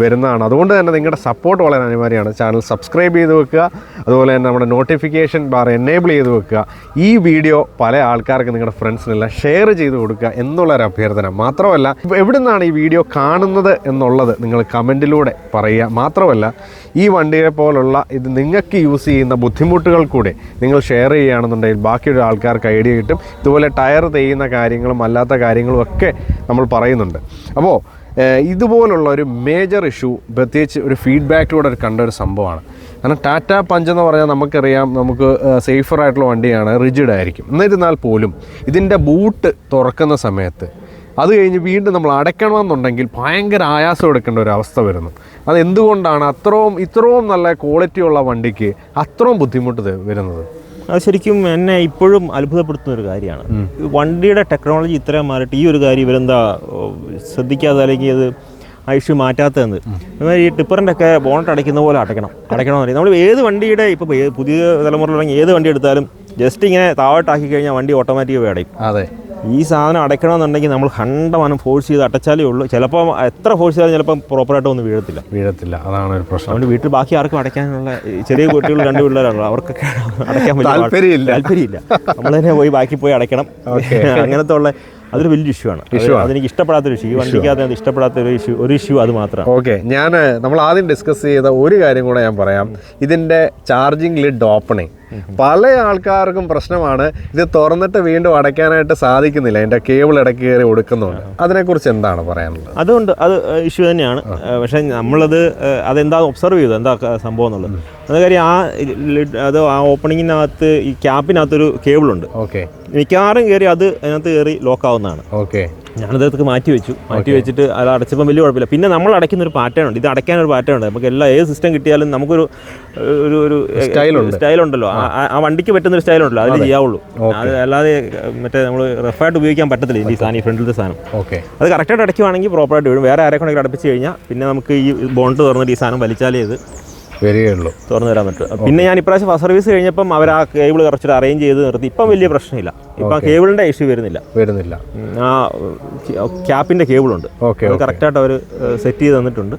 വരുന്നതാണ്. അതുകൊണ്ട് തന്നെ നിങ്ങളുടെ സപ്പോർട്ട് വളരെ അനിവാര്യമാണ്. ചാനൽ സബ്സ്ക്രൈബ് ചെയ്ത് വെക്കുക, അതുപോലെ തന്നെ നമ്മുടെ നോട്ടിഫിക്കേഷൻ ബാർ എനേബിൾ ചെയ്ത് വെക്കുക. ഈ വീഡിയോ പല ആൾക്കാർക്ക് നിങ്ങളുടെ ഫ്രണ്ട്സിനെല്ലാം ഷെയർ ചെയ്ത് കൊടുക്കുക എന്നുള്ളൊരു അഭ്യർത്ഥന. മാത്രമല്ല, എവിടെ നിന്നാണ് ഈ വീഡിയോ കാണുന്നത് എന്നുള്ളത് നിങ്ങൾ കമൻറ്റിലൂടെ പറയുക. മാത്രമല്ല, ഈ വണ്ടിയെ പോലുള്ള ഇത് നിങ്ങൾക്ക് യൂസ് ചെയ്യുന്ന ബുദ്ധിമുട്ടുകൾ കൂടെ നിങ്ങൾ ഷെയർ ചെയ്യുകയാണെന്നുണ്ടെങ്കിൽ ബാക്കിയുള്ള ആൾക്കാർക്ക് ഐഡിയ കിട്ടും. ഇതുപോലെ ടയർ തെയ്യുന്ന കാര്യങ്ങളും അല്ലാത്ത കാര്യങ്ങളും ഒക്കെ നമ്മൾ പറയുന്നുണ്ട്. അപ്പോൾ ഇതുപോലുള്ള ഒരു മേജർ ഇഷ്യൂ, പ്രത്യേകിച്ച് ഒരു ഫീഡ്ബാക്കിലൂടെ കണ്ട ഒരു സംഭവമാണ്. കാരണം ടാറ്റ പഞ്ച് എന്ന് പറഞ്ഞാൽ നമുക്കറിയാം, നമുക്ക് സേഫറായിട്ടുള്ള വണ്ടിയാണ്, റിജിഡ് ആയിരിക്കും. എന്നിരുന്നാൽ പോലും ഇതിൻ്റെ ബൂട്ട് തുറക്കുന്ന സമയത്ത് അത് കഴിഞ്ഞ് വീണ്ടും നമ്മൾ അടയ്ക്കണമെന്നുണ്ടെങ്കിൽ ഭയങ്കര ആയാസം എടുക്കേണ്ട ഒരു അവസ്ഥ വരുന്നു. അത് എന്തുകൊണ്ടാണ് ഇത്രയും നല്ല ക്വാളിറ്റിയുള്ള വണ്ടിക്ക് അത്രയും ബുദ്ധിമുട്ട് വരുന്നത്? അത് ശരിക്കും എന്നെ ഇപ്പോഴും അത്ഭുതപ്പെടുത്തുന്ന ഒരു കാര്യമാണ്. വണ്ടിയുടെ ടെക്നോളജി ഇത്രയും മാറിയിട്ട് ഈ ഒരു കാര്യം ഇവരെന്താ ശ്രദ്ധിക്കാതെ, അല്ലെങ്കിൽ അത് ആ ഇഷ്യൂ മാറ്റാത്തതെന്ന്. എന്നാൽ ഈ ടിപ്പറിൻ്റെ ഒക്കെ ബോണറ്റ് അടയ്ക്കുന്ന പോലെ അടയ്ക്കണമെന്ന് പറയും. നമ്മൾ ഏത് വണ്ടിയുടെ ഇപ്പോൾ പുതിയ തലമുറയിലെങ്കിൽ ഏത് വണ്ടി എടുത്താലും ജസ്റ്റ് ഇങ്ങനെ താഴോട്ടാക്കി കഴിഞ്ഞാൽ വണ്ടി ഓട്ടോമാറ്റിക്കായി അടയും. അതെ. ഈ സാധനം അടയ്ക്കണമെന്നുണ്ടെങ്കിൽ നമ്മൾ 100% ഫോഴ്സ് ചെയ്ത് അടച്ചാലേ ഉള്ളൂ. ചിലപ്പോൾ എത്ര ഫോഴ്സ് ചെയ്താലും ചിലപ്പോൾ പ്രോപ്പറായിട്ട് ഒന്നും വീഴത്തില്ല. അതാണ് ഒരു പ്രശ്നം. അതുകൊണ്ട് വീട്ടിൽ ബാക്കി ആർക്കും അടയ്ക്കാനുള്ള ചെറിയ കുട്ടികൾ 2 പിള്ളേരാണല്ലോ, അവർക്കൊക്കെ അടയ്ക്കാൻ താല്പര്യമില്ല. നമ്മൾ തന്നെ ബാക്കി പോയി അടയ്ക്കണം. അങ്ങനത്തെ ഉള്ള അതൊരു വലിയ ഇഷ്യൂ ആണ്. അതെനിക്ക് ഇഷ്ടപ്പെടാത്തൊരു ഇഷ്യൂ, ഈ വണ്ടിക്കകത്ത് ഇഷ്ടപ്പെടാത്ത ഒരു ഇഷ്യൂ അത് മാത്രമാണ്. ഓക്കെ. നമ്മൾ ആദ്യം ഡിസ്കസ് ചെയ്ത ഒരു കാര്യം കൂടെ ഞാൻ പറയാം. ഇതിൻ്റെ ചാർജിങ് ലിഡ് ഓപ്പണിങ് പല ആൾക്കാർക്കും പ്രശ്നമാണ്. ഇത് തുറന്നിട്ട് വീണ്ടും അടയ്ക്കാനായിട്ട് സാധിക്കുന്നില്ല, അതിൻ്റെ കേബിൾ ഇടയ്ക്ക് കയറി ഒടുക്കുന്നുണ്ട്. അതിനെക്കുറിച്ച് എന്താണ് പറയാനുള്ളത്? അതുകൊണ്ട് അത് ഇഷ്യൂ തന്നെയാണ്. പക്ഷേ നമ്മളത് അതെന്താ ഒബ്സർവ് ചെയ്തു, എന്താ സംഭവം എന്നുള്ളത്. അത് കാര്യം ആ ഓപ്പണിങ്ങിനകത്ത് ഈ ക്യാപ്പിനകത്തൊരു കേബിളുണ്ട്. ഓക്കെ. മിക്കവാറും കയറി അതിനകത്ത് കയറി ലോക്കാവുന്നതാണ്. ഓക്കെ. ഞാനതൊക്കെ മാറ്റി വെച്ചിട്ട് അത് അടച്ചപ്പോൾ വലിയ കുഴപ്പമില്ല. പിന്നെ നമ്മൾ അടയ്ക്കുന്ന ഒരു പാറ്റേൺ ഉണ്ട്, ഇത് അടയ്ക്കാനൊരു പാറ്റേൺ ഉണ്ട്. നമുക്ക് ഏത് സിസ്റ്റം കിട്ടിയാലും നമുക്കൊരു ഒരു സ്റ്റൈലുണ്ടല്ലോ, ആ വണ്ടിക്ക് പറ്റുന്ന ഒരു സ്റ്റൈലുണ്ടല്ലോ, അതിൽ ചെയ്യാവുള്ളൂ. അത് അല്ലാതെ മറ്റേ നമ്മൾ റഫായിട്ട് ഉപയോഗിക്കാൻ പറ്റത്തില്ല. ഈ സാധനം, ഈ ഫ്രണ്ടിലത്തെ സാധനം അത് കറക്റ്റായിട്ട് അടയ്ക്കുവാണെങ്കിൽ പ്രോപ്പറായിട്ട് വീഴും. വേറെ ആരെ കൊണ്ടെങ്കിൽ അടപ്പിച്ച് കഴിഞ്ഞാൽ പിന്നെ നമുക്ക് ഈ ബോണ്ട് തുറന്നിട്ട് ഈ സാധനം വലിച്ചാലേ ഇത് വരികയുള്ളൂ, തുറന്നു തരാൻ പറ്റും. പിന്നെ ഞാൻ ഇപ്രാവശ്യം ഫസ്റ്റ് സർവീസ് കഴിഞ്ഞപ്പം അവർ ആ കേബിൾ കുറച്ചിട്ട് അറേഞ്ച് ചെയ്ത് നിർത്തി. ഇപ്പം വലിയ പ്രശ്നമില്ല. ഇപ്പം കേബിളിൻ്റെ ഇഷ്യൂ വരുന്നില്ല. ആ ക്യാപ്പിൻ്റെ കേബിളുണ്ട്, കറക്റ്റായിട്ട് അവർ സെറ്റ് ചെയ്ത് തന്നിട്ടുണ്ട്.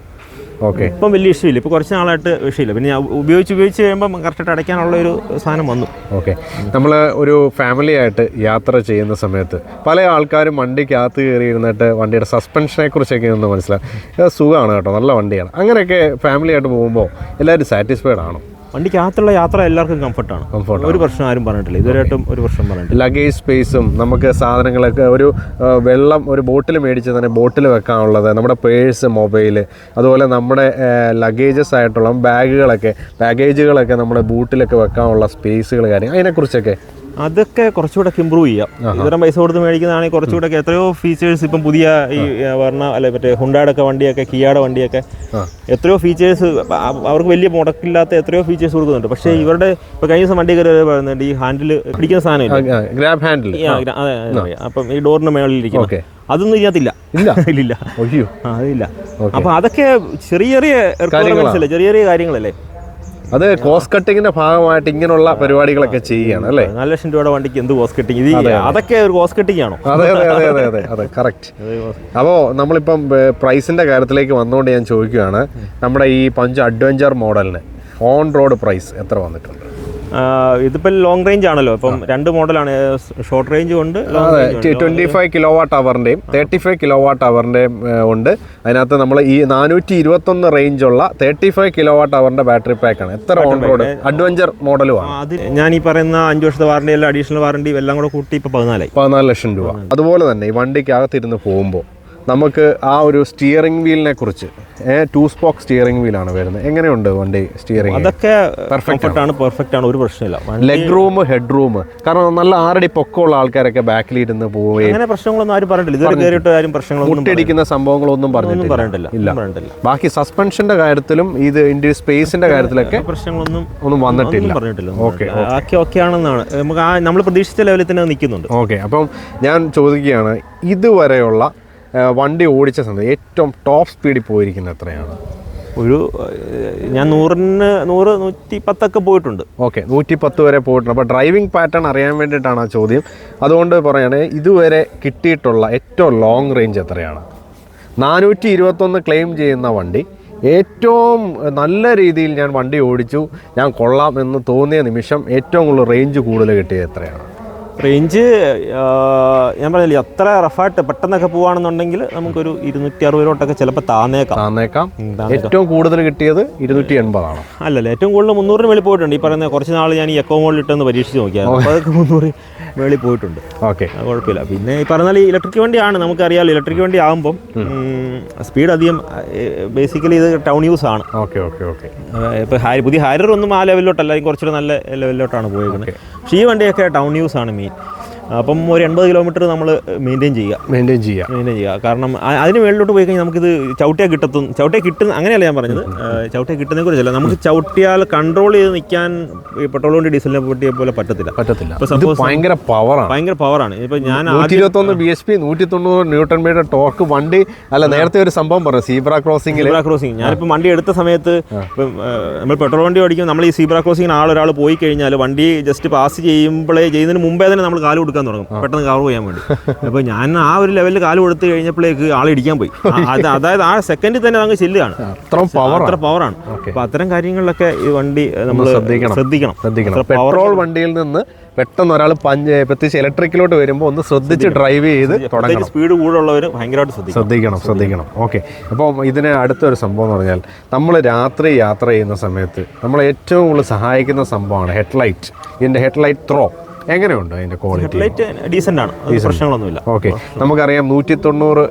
ഓക്കെ. ഇപ്പം വലിയ ഇഷ്യൂ ഇല്ല. ഇപ്പോൾ കുറച്ച് നാളായിട്ട് വിഷയമില്ല. പിന്നെ ഞാൻ ഉപയോഗിച്ച് കഴിയുമ്പം കറക്റ്റായിട്ട് അടയ്ക്കാനുള്ള ഒരു സാധനം വന്നു. ഓക്കെ. നമ്മൾ ഒരു ഫാമിലി ആയിട്ട് യാത്ര ചെയ്യുന്ന സമയത്ത് പല ആൾക്കാരും വണ്ടിക്കകത്ത് കയറി ഇരുന്നിട്ട് വണ്ടിയുടെ സസ്പെൻഷനെ കുറിച്ചൊക്കെ ഒന്ന് മനസ്സിലാവും. സുഖമാണ് കേട്ടോ, നല്ല വണ്ടിയാണ്. അങ്ങനെയൊക്കെ ഫാമിലി ആയിട്ട് പോകുമ്പോൾ എല്ലാവരും സാറ്റിസ്ഫൈഡ് ആണോ? വണ്ടിക്കകത്തുള്ള യാത്ര എല്ലാവർക്കും കംഫർട്ടാണ്. ഒരു പ്രശ്നം ആരും പറഞ്ഞിട്ടില്ല, ഇതുവരെയായിട്ടും ഒരു പ്രശ്നം പറഞ്ഞിട്ടില്ല. ലഗേജ് സ്പേസും നമുക്ക് സാധനങ്ങളൊക്കെ ഒരു വെള്ളം ഒരു ബോട്ടിൽ മേടിച്ച് തന്നെ ബോട്ടിൽ വെക്കാനുള്ളത്, നമ്മുടെ പേഴ്സ്, മൊബൈൽ, അതുപോലെ നമ്മുടെ ലഗേജസ് ആയിട്ടുള്ള ബാഗേജുകളൊക്കെ നമ്മുടെ ബൂട്ടിലൊക്കെ വെക്കാനുള്ള സ്പേസുകൾ, കാര്യം അതിനെക്കുറിച്ചൊക്കെ അതൊക്കെ കുറച്ചുകൂടെ ഇമ്പ്രൂവ് ചെയ്യാം. ഇത്തരം പൈസ കൊടുത്ത് മേടിക്കുന്നതാണെങ്കിൽ കുറച്ചുകൂടെ എത്രയോ ഫീച്ചേഴ്സ് ഇപ്പം പുതിയ ഈ പറഞ്ഞ അല്ലെ മറ്റേ ഹുണ്ടായുടെ ഒക്കെ വണ്ടിയൊക്കെ കിയായുടെ വണ്ടിയൊക്കെ എത്രയോ ഫീച്ചേഴ്സ് അവർക്ക് വലിയ മുടക്കില്ലാത്ത എത്രയോ ഫീച്ചേഴ്സ് കൊടുക്കുന്നുണ്ട്. പക്ഷേ ഇവരുടെ ഇപ്പോൾ കഴിഞ്ഞ ദിവസം വണ്ടി കയറി പറയുന്നുണ്ട് ഈ ഹാൻഡിൽ പിടിക്കുന്ന സാധനം ഗ്രാബ് ഹാൻഡിൽ, അപ്പം ഈ ഡോറിന് മേളിൽ ഇരിക്കും, അതൊന്നും ഇതിനകത്തില്ല. ഇല്ല, അതില്ല. അപ്പൊ അതൊക്കെ ചെറിയ ചെറിയ ചെറിയ കാര്യങ്ങളല്ലേ. അത് കോസ്റ്റ് കട്ടിങ്ങിന്റെ ഭാഗമായിട്ട് ഇങ്ങനെയുള്ള പരിപാടികളൊക്കെ ചെയ്യുകയാണ് അല്ലേ. 4 ലക്ഷം രൂപയുടെ വണ്ടിക്ക് എന്ത് കോസ്റ്റ് കട്ടിങ്? ഇത് അതൊക്കെ ഒരു കോസ്റ്റ് കട്ടിങ് ആണോ? അതെ കറക്റ്റ്. അപ്പോൾ നമ്മളിപ്പം പ്രൈസിന്റെ കാര്യത്തിലേക്ക് വന്നുകൊണ്ട് ഞാൻ ചോദിക്കുകയാണ്, നമ്മുടെ ഈ പഞ്ച് അഡ്വഞ്ചർ മോഡലിന് ഓൺ റോഡ് പ്രൈസ് എത്ര വന്നിട്ടുണ്ട്? ഇതിപ്പോൾ ലോങ് റേഞ്ച് ആണല്ലോ, ഇപ്പം 2 മോഡലാണ്, ഷോർട്ട് റേഞ്ചും ഉണ്ട്. 25 കിലോ വാട്ട് അവറിൻ്റെയും 35 കിലോ വാട്ട് അവറിൻ്റെയും ഉണ്ട്. അതിനകത്ത് നമ്മൾ ഈ 421 റേഞ്ചുള്ള 35 കിലോ വാട്ട് അവറിൻ്റെ ബാറ്ററി പാക്കാണ്. എത്ര ഓൺ റോഡ് അഡ്വഞ്ചർ മോഡലുമാണ്? അത് ഞാൻ ഈ പറയുന്ന 5 വർഷത്തെ വാറണ്ടി എല്ലാം അഡീഷണൽ വാറണ്ടി എല്ലാം കൂടെ കൂട്ടി ഇപ്പോൾ 14 ലക്ഷം രൂപ. അതുപോലെ തന്നെ ഈ വണ്ടിക്കകത്തിരുന്ന് പോകുമ്പോൾ നമുക്ക് ആ ഒരു സ്റ്റിയറിംഗ് വീലിനെ കുറിച്ച് 2 സ്പോക്ക് സ്റ്റിയറിംഗ് വീലാണ് വരുന്നത്. എങ്ങനെയുണ്ട് വണ്ടി സ്റ്റിയറിംഗ്? അതൊക്കെ പെർഫെക്റ്റ് ആണ്, ഒരു പ്രശ്നമില്ല. ലെഗ് റൂം, ഹെഡ് റൂം, കാരണം നല്ല 6 അടി പൊക്കമുള്ള ആൾക്കാരൊക്കെ ബാക്കിലിരുന്ന് പോവുകയും അങ്ങനെ പ്രശ്നങ്ങളൊന്നും ആരും പറഞ്ഞിട്ടില്ല. ഇതുവരെ കയറിയിട്ട് ആരും പ്രശ്നങ്ങളൊന്നും മുട്ടടിക്കുന്ന സംഭവങ്ങളൊന്നും പറഞ്ഞിട്ടില്ല. ബാക്കി സസ്പെൻഷന്റെ കാര്യത്തിലും ഇത് സ്പേസിന്റെ കാര്യത്തിലൊക്കെ പ്രശ്നങ്ങളൊന്നും വന്നിട്ടില്ല. ഓക്കെ ആണെന്നാണ് നമുക്ക് നമ്മൾ പ്രതീക്ഷിച്ച ലെവലിൽ തന്നെ നിൽക്കുന്നുണ്ട്. ഓക്കെ, അപ്പം ഞാൻ ചോദിക്കുകയാണ്, ഇതുവരെയുള്ള വണ്ടി ഓടിച്ച സമയത്ത് ഏറ്റവും ടോപ്പ് സ്പീഡിൽ പോയിരിക്കുന്നത് എത്രയാണ്? ഞാൻ 100-110 പോയിട്ടുണ്ട്. ഓക്കെ, 110 വരെ പോയിട്ടുണ്ട്. അപ്പോൾ ഡ്രൈവിംഗ് പാറ്റേൺ അറിയാൻ വേണ്ടിയിട്ടാണ് ആ ചോദ്യം. അതുകൊണ്ട് പറയുകയാണെങ്കിൽ ഇതുവരെ കിട്ടിയിട്ടുള്ള ഏറ്റവും ലോങ് റേഞ്ച് എത്രയാണ്? 421 ക്ലെയിം ചെയ്യുന്ന വണ്ടി ഏറ്റവും നല്ല രീതിയിൽ ഞാൻ വണ്ടി ഓടിച്ചു, ഞാൻ കൊള്ളാം എന്ന് തോന്നിയ നിമിഷം ഏറ്റവും കൂടുതൽ റേഞ്ച് കൂടുതൽ കിട്ടിയത് എത്രയാണ്? റേഞ്ച് ഞാൻ പറഞ്ഞില്ലേ, അത്ര റഫായിട്ട് പെട്ടെന്നൊക്കെ പോവാണെന്നുണ്ടെങ്കിൽ നമുക്കൊരു 260 ചിലപ്പോൾ താന്നേക്കാം. ഏറ്റവും കൂടുതൽ കിട്ടിയത് 280 ആണ്. അല്ലല്ല, ഏറ്റവും കൂടുതൽ 300 മേളിൽ പോയിട്ടുണ്ട്. ഈ പറയുന്ന കുറച്ച് നാൾ ഞാൻ ഈ എക്കോ മോഡിൽ ഇട്ടെന്ന് പരീക്ഷിച്ച് നോക്കിയാൽ അതൊക്കെ 300 മേളിൽ പോയിട്ടുണ്ട്. ഓക്കെ, കുഴപ്പമില്ല. പിന്നെ ഈ പറഞ്ഞാൽ ഇലക്ട്രിക് വണ്ടിയാണ്, നമുക്കറിയാമല്ലോ. ഇലക്ട്രിക് വണ്ടി ആകുമ്പം സ്പീഡ് അധികം, ബേസിക്കലി ഇത് ടൗൺ യൂസ് ആണ്. Okay okay okay. ഇപ്പോൾ പുതിയ ഹാരിയർ ഒന്നും ആ ലെവലിലോട്ടല്ല, കുറച്ചുകൂടെ നല്ല ലെവലിലോട്ടാണ് പോയിരിക്കുന്നത്. പക്ഷേ ഈ വണ്ടിയൊക്കെ ടൗൺ യൂസ് ആണ് മെയിൻ. അപ്പം ഒരു 80 കിലോമീറ്റർ നമ്മൾ മെയിൻറ്റെയിൻ ചെയ്യുക. കാരണം അതിന് മേളിലോട്ട് പോയി കഴിഞ്ഞാൽ നമുക്കിത് ചവിട്ടിയാൽ കിട്ടുന്ന അങ്ങനെയല്ല ഞാൻ പറഞ്ഞത്, ചവിട്ടിയാൽ കിട്ടുന്നതിനെ കുറിച്ചല്ല. നമുക്ക് ചവിട്ടിയാൽ കൺട്രോൾ ചെയ്ത് നിൽക്കാൻ ഈ പെട്രോൾ വണ്ടി ഡീസലിനെ പൊട്ടിയെ പോലെ പറ്റത്തില്ല. ഇപ്പോൾ സപ്പോസ് ഭയങ്കര പവറാണ്. ഇപ്പോൾ ഞാൻ 121 bhp 190 ന്യൂട്ടൺ മീറ്റർ ടോർക്ക് വണ്ടി അല്ല. നേരത്തെ ഒരു സംഭവം പറഞ്ഞു, സീബ്ര ക്രോസിംഗ്. ഞാനിപ്പോൾ വണ്ടി എടുത്ത സമയത്ത് നമ്മൾ പെട്രോൾ വണ്ടി ഓടിക്കും, നമ്മൾ ഈ സീബ്ര ക്രോസിംഗിന് ഒരാൾ പോയി കഴിഞ്ഞാൽ വണ്ടി ജസ്റ്റ് പാസ് ചെയ്യുന്നതിന് മുമ്പേ തന്നെ നമ്മൾ കാല് കൊടുക്കാൻ തുടങ്ങും, പെട്ടെന്ന് കവർ ചെയ്യാൻ വേണ്ടി. അപ്പോൾ ഞാൻ ആ ഒരു ലെവലിൽ കാല് കൊടുത്ത് കഴിഞ്ഞപ്പോഴേക്ക് ആൾ ഇടിക്കാൻ പോയി. അതായത് ആ സെക്കൻഡിൽ തന്നെ അങ്ങ് ചെല്ലുകയാണ്, അത്ര പവറാണ്. അപ്പോൾ അത്തരം കാര്യങ്ങളിലൊക്കെ ഈ വണ്ടി നമ്മൾ ശ്രദ്ധിക്കണം. പെട്രോൾ വണ്ടിയിൽ നിന്ന് പെട്ടെന്ന് ഒരാൾ പ്രത്യേകിച്ച് ഇലക്ട്രിക്കിലോട്ട് വരുമ്പോൾ ഒന്ന് ശ്രദ്ധിച്ച് ഡ്രൈവ് ചെയ്ത് തുടങ്ങണം. സ്പീഡ് കൂടുതലുള്ളവർ ഭയങ്കരമായിട്ട് ശ്രദ്ധിക്കണം. ഓക്കെ, അപ്പോൾ ഇതിന് അടുത്തൊരു സംഭവം എന്ന് പറഞ്ഞാൽ, നമ്മൾ രാത്രി യാത്ര ചെയ്യുന്ന സമയത്ത് നമ്മൾ ഏറ്റവും കൂടുതൽ സഹായിക്കുന്ന സംഭവമാണ് ഹെഡ്ലൈറ്റ്. ഇതിൻ്റെ ഹെഡ്ലൈറ്റ് ത്രോ എങ്ങനെയുണ്ട്? അതിൻ്റെ ക്വാളിറ്റി ഡീസൻ്റ് ആണ്, പ്രശ്നങ്ങളൊന്നുമില്ല. ഓക്കെ, നമുക്കറിയാം 190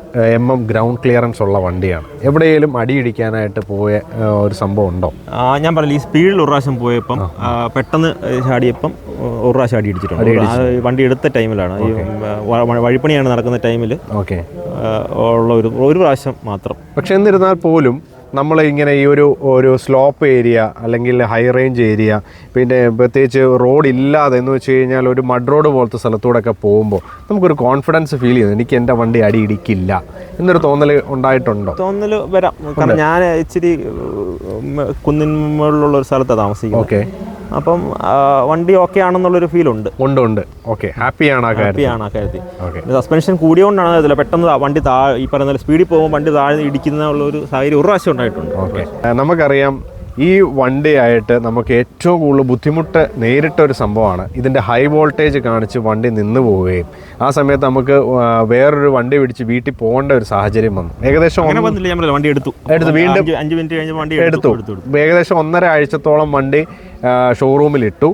mm ഗ്രൗണ്ട് ക്ലിയറൻസ് ഉള്ള വണ്ടിയാണ്. എവിടെയെങ്കിലും അടിയിടിക്കാനായിട്ട് പോയ ഒരു സംഭവം ഉണ്ടോ? ഞാൻ പറഞ്ഞില്ല, ഈ സ്പീഡിൽ ഒരു പ്രാവശ്യം പോയപ്പം പെട്ടെന്ന് ചാടിയപ്പം ഒരു പ്രാവശ്യം അടി ഇടിച്ചിട്ടുണ്ട്. വണ്ടി എടുത്ത ടൈമിലാണ്, ഈ വഴിപ്പണിയാണ് നടക്കുന്ന ടൈമിൽ ഉള്ള ഒരു പ്രാവശ്യം മാത്രം. പക്ഷെ എന്നിരുന്നാൽ പോലും നമ്മൾ ഇങ്ങനെ ഈ ഒരു സ്ലോപ്പ് ഏരിയ അല്ലെങ്കിൽ ഹൈ റേഞ്ച് ഏരിയ, പിന്നെ പ്രത്യേകിച്ച് റോഡ് ഇല്ലാതെ എന്ന് വെച്ച് കഴിഞ്ഞാൽ ഒരു മഡ് റോഡ് പോലത്തെ സ്ഥലത്തൂടെ ഒക്കെ പോകുമ്പോൾ നമുക്കൊരു കോൺഫിഡൻസ് ഫീൽ ചെയ്യുന്നു, എനിക്ക് എൻ്റെ വണ്ടി അടി ഇടിക്കില്ല എന്നൊരു തോന്നൽ ഉണ്ടായിട്ടുണ്ടോ? തോന്നൽ വരാം, കാരണം ഞാൻ ഇച്ചിരി കുന്നിൻ മുകളിലുള്ള ഒരു സ്ഥലത്താണ് താമസിക്കുന്നത്. ഓക്കെ, അപ്പം വണ്ടി ഓക്കെ ആണെന്നുള്ളൊരു ഫീൽ ഉണ്ട്. ഓക്കെ, ഹാപ്പിയാണ് ആ കാര്യത്തിൽ. സസ്പെൻഷൻ കൂടിയോണ്ടാണ് അതില്ല, പെട്ടെന്ന് വണ്ടി ഈ പറയുന്ന സ്പീഡിൽ പോകുമ്പോൾ വണ്ടി താഴെ ഇടിക്കുന്ന ഉള്ള ഒരു സാഹചര്യം ഒരു പ്രാവശ്യം ഉണ്ടായിട്ടുണ്ട്. ഓക്കെ, നമുക്കറിയാം ഈ വണ്ടിയായിട്ട് നമുക്ക് ഏറ്റവും കൂടുതൽ ബുദ്ധിമുട്ട് നേരിട്ട ഒരു സംഭവമാണ് ഇതിൻ്റെ ഹൈ വോൾട്ടേജ് കാണിച്ച് വണ്ടി നിന്ന് പോവുകയും ആ സമയത്ത് നമുക്ക് വേറൊരു വണ്ടി പിടിച്ച് വീട്ടിൽ പോകേണ്ട ഒരു സാഹചര്യം വന്നു. ഏകദേശം വണ്ടി എടുത്തു വീണ്ടും 5 മിനിറ്റ് കഴിഞ്ഞ് വണ്ടി എടുത്തു. ഏകദേശം 1.5 ആഴ്ചത്തോളം വണ്ടി ഷോറൂമിലിട്ടു.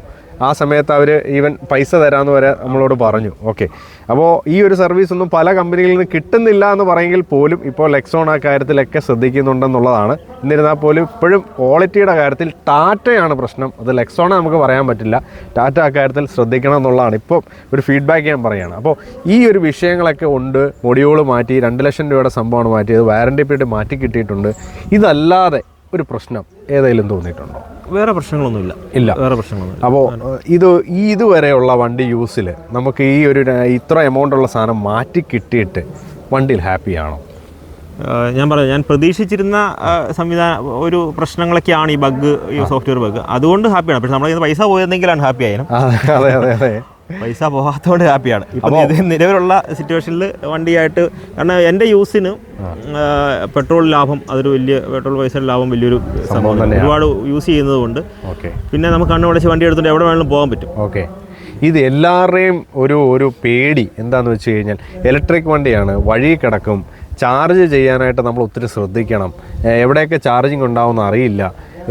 ആ സമയത്ത് അവർ ഈവൻ പൈസ തരാമെന്ന് വരെ നമ്മളോട് പറഞ്ഞു. ഓക്കെ, അപ്പോൾ ഈ ഒരു സർവീസ് ഒന്നും പല കമ്പനികളിൽ നിന്ന് കിട്ടുന്നില്ല എന്ന് പറയുമെങ്കിൽ പോലും ഇപ്പോൾ ലെക്സോൺ ആ കാര്യത്തിലൊക്കെ ശ്രദ്ധിക്കുന്നുണ്ടെന്നുള്ളതാണ്. എന്നിരുന്നാൽ പോലും ഇപ്പോഴും ക്വാളിറ്റിയുടെ കാര്യത്തിൽ ടാറ്റയാണ് പ്രശ്നം. അത് ലെക്സോണെ നമുക്ക് പറയാൻ പറ്റില്ല. ടാറ്റ ആ കാര്യത്തിൽ ശ്രദ്ധിക്കണം എന്നുള്ളതാണ് ഇപ്പോൾ ഒരു ഫീഡ്ബാക്ക് ഞാൻ പറയുകയാണ്. അപ്പോൾ ഈ ഒരു വിഷയങ്ങളൊക്കെ ഉണ്ട്. മൊഡ്യൂൾ മാറ്റി 2 ലക്ഷം രൂപയുടെ സംഭവമാണ് മാറ്റിയത്. വാറണ്ടി പീരീഡ് മാറ്റി കിട്ടിയിട്ടുണ്ട്. ഇതല്ലാതെ ഒരു പ്രശ്നം ഏതെങ്കിലും തോന്നിയിട്ടുണ്ടോ? വേറെ പ്രശ്നങ്ങളൊന്നുമില്ല. വേറെ പ്രശ്നങ്ങളൊന്നും. അപ്പോൾ ഇതുവരെയുള്ള വണ്ടി യൂസിൽ നമുക്ക് ഈ ഒരു ഇത്ര എമൗണ്ട് ഉള്ള സാധനം മാറ്റി കിട്ടിയിട്ട് വണ്ടിയിൽ ഹാപ്പിയാണോ? ഞാൻ പ്രതീക്ഷിച്ചിരുന്ന ഒരു പ്രശ്നങ്ങളൊക്കെയാണ് ഈ ബഗ്, ഈ സോഫ്റ്റ്വെയർ ബഗ്. അതുകൊണ്ട് ഹാപ്പിയാണ്. പക്ഷെ നമ്മൾ പൈസ പോയതെങ്കിലാണ് ഹാപ്പി ആയിരുന്നു. അതെ അതെ അതെ, പൈസ പോകാത്തതുകൊണ്ട് ഹാപ്പിയാണ്. ഇപ്പം ഇത് നിലവിലുള്ള സിറ്റുവേഷനിൽ വണ്ടിയായിട്ട്, കാരണം എൻ്റെ യൂസിന് പെട്രോൾ ലാഭം, അതൊരു വലിയ പെട്രോൾ പൈസയുടെ ലാഭം വലിയൊരു സംഭവം. ഒരുപാട് യൂസ് ചെയ്യുന്നത് കൊണ്ട് പിന്നെ നമുക്ക് കണ്ണുടച്ച് വണ്ടി എടുത്തിട്ട് എവിടെ വേണമെങ്കിലും പോകാൻ പറ്റും. ഓക്കെ, ഇത് എല്ലാവരുടെയും ഒരു പേടി എന്താണെന്ന് വെച്ച് കഴിഞ്ഞാൽ ഇലക്ട്രിക് വണ്ടിയാണ്, വഴി കിടക്കും, ചാർജ് ചെയ്യാനായിട്ട് നമ്മൾ ഒത്തിരി ശ്രദ്ധിക്കണം, എവിടെയൊക്കെ ചാർജിങ് ഉണ്ടാവുമെന്ന് അറിയില്ല.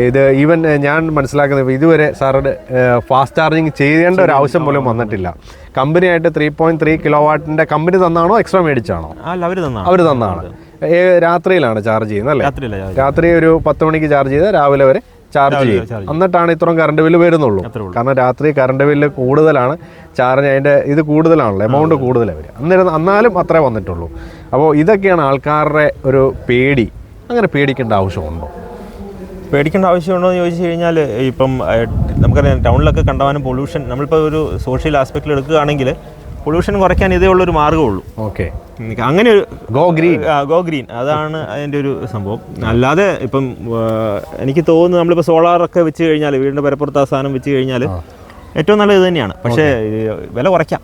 ഇത് ഈവൻ ഞാൻ മനസ്സിലാക്കുന്നത് ഇതുവരെ സാറിന് ഫാസ്റ്റ് ചാർജിങ് ചെയ്യേണ്ട ഒരു ആവശ്യം പോലും വന്നിട്ടില്ല. കമ്പനിയായിട്ട് 3.3 കിലോവാട്ടിൻ്റെ കമ്പനി തന്നാണോ എക്സ്ട്രാ മേടിച്ചാണോ? അവർ തന്നാണ്. രാത്രിയിലാണ് ചാർജ് ചെയ്യുന്നത് അല്ലേ? രാത്രി ഒരു 10 മണിക്ക് ചാർജ് ചെയ്താൽ രാവിലെ വരെ ചാർജ് ചെയ്യും. എന്നിട്ടാണ് ഇത്രയും കറണ്ട് ബില്ല് വരുന്നുള്ളൂ. കാരണം രാത്രി കറണ്ട് ബില്ല് കൂടുതലാണ്, ചാർജ് അതിൻ്റെ ഇത് കൂടുതലാണല്ലോ, എമൗണ്ട് കൂടുതലാണ് വരിക. എന്നാലും അത്രേ വന്നിട്ടുള്ളൂ. അപ്പോൾ ഇതൊക്കെയാണ് ആൾക്കാരുടെ ഒരു പേടി. അങ്ങനെ പേടിക്കേണ്ട ആവശ്യമുണ്ടോ? പേടിക്കേണ്ട ആവശ്യമുണ്ടോ എന്ന് ചോദിച്ചു കഴിഞ്ഞാൽ, ഇപ്പം നമുക്കറിയാം ടൗണിലൊക്കെ കണ്ടവാനും പൊല്യൂഷൻ, നമ്മളിപ്പോൾ ഒരു സോഷ്യൽ ആസ്പെക്റ്റിൽ എടുക്കുകയാണെങ്കിൽ പൊല്യൂഷൻ കുറയ്ക്കാൻ ഇതേ ഉള്ളൊരു മാർഗ്ഗമുള്ളൂ. ഓക്കെ, അങ്ങനെ ഒരു ഗോ ഗ്രീൻ അതാണ് അതിൻ്റെ ഒരു സംഭവം. അല്ലാതെ ഇപ്പം എനിക്ക് തോന്നുന്നു നമ്മളിപ്പോൾ സോളാറൊക്കെ വെച്ച് കഴിഞ്ഞാൽ, വീടിൻ്റെ പരപ്പുറത്ത് ആ സാധനം വെച്ച് കഴിഞ്ഞാൽ ഏറ്റവും നല്ലത് ഇത് തന്നെയാണ്. പക്ഷേ വില കുറയ്ക്കാം.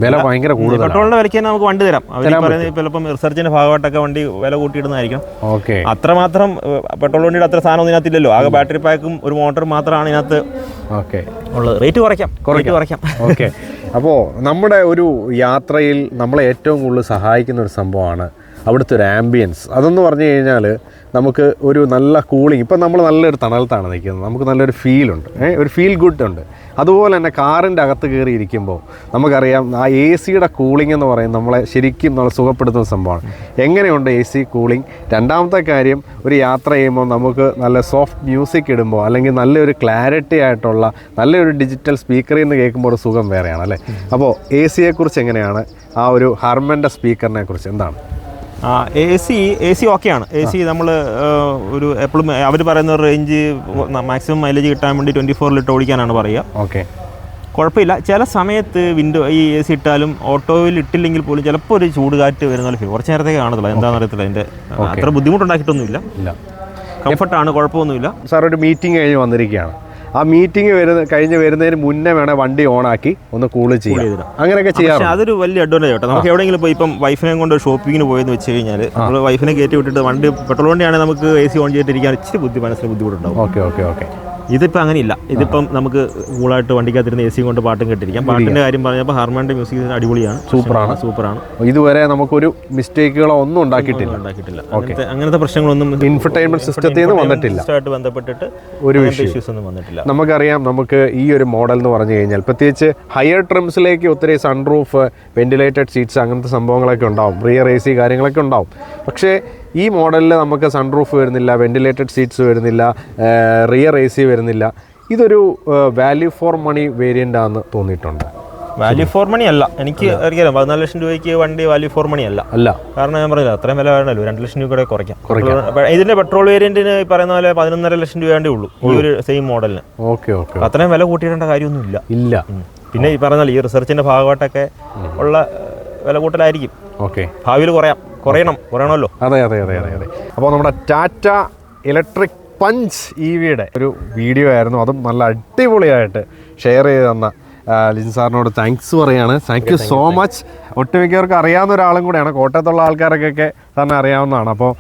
വില ഭയങ്കര കൂടുതൽ. പെട്രോളിന്റെ വിലയ്ക്ക് തന്നെ നമുക്ക് വണ്ടി തരാം. അവർ പറയുന്നത് ചിലപ്പം റിസർച്ചിന്റെ ഭാഗമായിട്ടൊക്കെ വണ്ടി വില കൂട്ടിയിടുന്നതായിരിക്കും. അത്രമാത്രം പെട്രോൾ വണ്ടിയുടെ അത്ര സാധനം ഒന്നും ഇതിനകത്തില്ലല്ലോ. ആകെ ബാറ്ററി പാക്കും ഒരു മോട്ടറും മാത്രമാണ് ഇതിനകത്ത് ഉള്ളത്. റേറ്റ് കുറയ്ക്കാം. ഓക്കെ, അപ്പോൾ നമ്മുടെ ഒരു യാത്രയിൽ നമ്മളെ ഏറ്റവും കൂടുതൽ സഹായിക്കുന്ന ഒരു സംഭവമാണ് അവിടുത്തെ ഒരു ആംബിയൻസ്. അതെന്ന് പറഞ്ഞു കഴിഞ്ഞാൽ നമുക്ക് ഒരു നല്ല കൂളിംഗ്. ഇപ്പം നമ്മൾ നല്ലൊരു തണലത്താണ് നിൽക്കുന്നത്, നമുക്ക് നല്ലൊരു ഫീലുണ്ട്, ഒരു ഫീൽ ഗുഡ് ഉണ്ട്. അതുപോലെ തന്നെ കാറിൻ്റെ അകത്ത് കയറി ഇരിക്കുമ്പോൾ നമുക്കറിയാം ആ എ സിയുടെ കൂളിംഗ് എന്ന് പറയുന്നത് നമ്മളെ ശരിക്കും നമ്മൾ സുഖപ്പെടുത്തുന്ന സംഭവമാണ്. എങ്ങനെയുണ്ട് എ സി കൂളിംഗ്? രണ്ടാമത്തെ കാര്യം, ഒരു യാത്ര ചെയ്യുമ്പോൾ നമുക്ക് നല്ല സോഫ്റ്റ് മ്യൂസിക് ഇടുമ്പോൾ, അല്ലെങ്കിൽ നല്ലൊരു ക്ലാരിറ്റി ആയിട്ടുള്ള നല്ലൊരു ഡിജിറ്റൽ സ്പീക്കറിൽ നിന്ന് കേൾക്കുമ്പോൾ ഒരു സുഖം വേറെയാണ് അല്ലേ? അപ്പോൾ എ സിയെക്കുറിച്ച് എങ്ങനെയാണ്, ആ ഒരു ഹർമൻ്റെ സ്പീക്കറിനെ കുറിച്ച് എന്താണ്? എ സി ഓക്കെയാണ്. എ സി നമ്മൾ ഒരു എപ്പോഴും അവർ പറയുന്ന റേഞ്ച് മാക്സിമം മൈലേജ് കിട്ടാൻ വേണ്ടി 24 ഓടിക്കാനാണ് പറയുക. ഓക്കെ, കുഴപ്പമില്ല. ചില സമയത്ത് ഈ എ സി ഇട്ടാലും ഓട്ടോയിൽ ഇട്ടില്ലെങ്കിൽ പോലും ചിലപ്പോൾ ഒരു ചൂടുകാറ്റ് വരുന്ന പോലെ കുറച്ച് നേരത്തേക്ക് കാണത്തില്ല. എന്താണെന്ന് അറിയത്തില്ല. അതിൻ്റെ അത്ര ബുദ്ധിമുട്ടുണ്ടാക്കിയിട്ടൊന്നുമില്ല. കംഫർട്ടാണ്, കുഴപ്പമൊന്നുമില്ല. സാർ ഒരു മീറ്റിംഗ് കഴിഞ്ഞ് വന്നിരിക്കുകയാണ്. ആ മീറ്റിംഗ് കഴിഞ്ഞ് വരുന്നതിന് മുന്നേ വേണേൽ വണ്ടി ഓണാക്കി ഒന്ന് കൂൾ ചെയ്യാം. അങ്ങനെയൊക്കെ ചെയ്യാം. അതൊരു വലിയ അഡ്വാൻറ്റേജ് കേട്ടോ. നമുക്ക് എവിടെയെങ്കിലും പോയി ഇപ്പം വൈഫിനെ കൊണ്ട് ഷോപ്പിങ്ങിന് പോയെന്ന് വെച്ച് കഴിഞ്ഞാൽ, നമ്മൾ വൈഫിനെ കയറ്റി വിട്ടിട്ട് വണ്ടി പെട്രോൾ വണ്ടിയാണെങ്കിൽ നമുക്ക് എ സി ഓൺ ചെയ്തിട്ടിരിക്കാൻ ഇച്ചിരി മനസ്സിൽ ബുദ്ധിമുട്ടുണ്ടാവും. ഓക്കെ. ഇതിപ്പോൾ അങ്ങനെയില്ല. ഇതിപ്പം നമുക്ക് കൂളായിട്ട് വണ്ടിക്കകത്തിരുന്ന് എ സി കൊണ്ട് പാട്ടും കേട്ടിരിക്കാം. പാട്ടിൻ്റെ കാര്യം പറഞ്ഞപ്പോൾ ഹാർമോണിൻ്റെ മ്യൂസിക് അടിപൊളിയാണ്, സൂപ്പറാണ്. ഇതുവരെ നമുക്കൊരു മിസ്റ്റേക്കുകളോ ഒന്നും ഉണ്ടാക്കിയിട്ടില്ല. അങ്ങനത്തെ പ്രശ്നങ്ങളൊന്നും ഇൻഫർടൈൻമെന്റ് സിസ്റ്റത്തിൽ നിന്ന് വന്നിട്ടില്ല. ബന്ധപ്പെട്ടിട്ട് ഒരു ഇഷ്യൂസ് ഒന്നും വന്നിട്ടില്ല. നമുക്കറിയാം, നമുക്ക് ഈ ഒരു മോഡൽ എന്ന് പറഞ്ഞു കഴിഞ്ഞാൽ പ്രത്യേകിച്ച് ഹയർ ട്രിംസിലേക്ക് ഒത്തിരി സൺറൂഫ്, വെന്റിലേറ്റഡ് സീറ്റ്സ്, അങ്ങനത്തെ സംഭവങ്ങളൊക്കെ ഉണ്ടാവും, റിയർ എ സി കാര്യങ്ങളൊക്കെ ഉണ്ടാവും. പക്ഷേ ഈ മോഡലിൽ നമുക്ക് സൺറൂഫ് വരുന്നില്ല, വെന്റിലേറ്റഡ് സീറ്റ്സ് വരുന്നില്ല, റിയർ എ സി വരുന്നില്ല. ഇതൊരു വാല്യൂ ഫോർ മണി വേരിയൻ്റ് ആണെന്ന് തോന്നിയിട്ടുണ്ട്. വാല്യൂ ഫോർ മണി അല്ല. എനിക്ക് അറിയാം 14 ലക്ഷം രൂപയ്ക്ക് വണ്ടി വാല്യൂ ഫോർ മണി അല്ല. കാരണം ഞാൻ പറഞ്ഞില്ല, അത്രയും വില വേണമല്ലോ. 2 ലക്ഷം രൂപ കൂടെ കുറയ്ക്കാം. ഇതിന്റെ പെട്രോൾ വേരിയന്റിന് പറയുന്ന പോലെ 11.5 ലക്ഷം രൂപ വേണ്ടേ ഉള്ളൂ ഈ ഒരു സെയിം മോഡലിന്. അത്രയും വില കൂട്ടിയിടേണ്ട കാര്യമൊന്നുമില്ല. പിന്നെ ഈ പറഞ്ഞാൽ ഈ റിസർച്ചിന്റെ ഭാഗമായിട്ടൊക്കെ ഉള്ള വില കൂട്ടലായിരിക്കും. ഭാവിയിൽ കുറയണമല്ലോ. അതെ. അപ്പോൾ നമ്മുടെ ടാറ്റ ഇലക്ട്രിക് പഞ്ച് EVയുടെ ഒരു വീഡിയോ ആയിരുന്നു. അതും നല്ല അടിപൊളിയായിട്ട് ഷെയർ ചെയ്ത് തന്ന ലിജിൻ സാറിനോട് താങ്ക്സ് പറയാണ്. Thank you so much. ഒട്ടുമിക്കവർക്ക് അറിയാവുന്ന ഒരാളും കൂടെയാണ്, കോട്ടയത്തുള്ള ആൾക്കാർക്കൊക്കെ തന്നെ അറിയാവുന്നതാണ്. അപ്പോൾ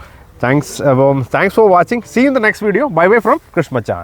thanks for watching. See in the next video. Bye from Krishna Machan.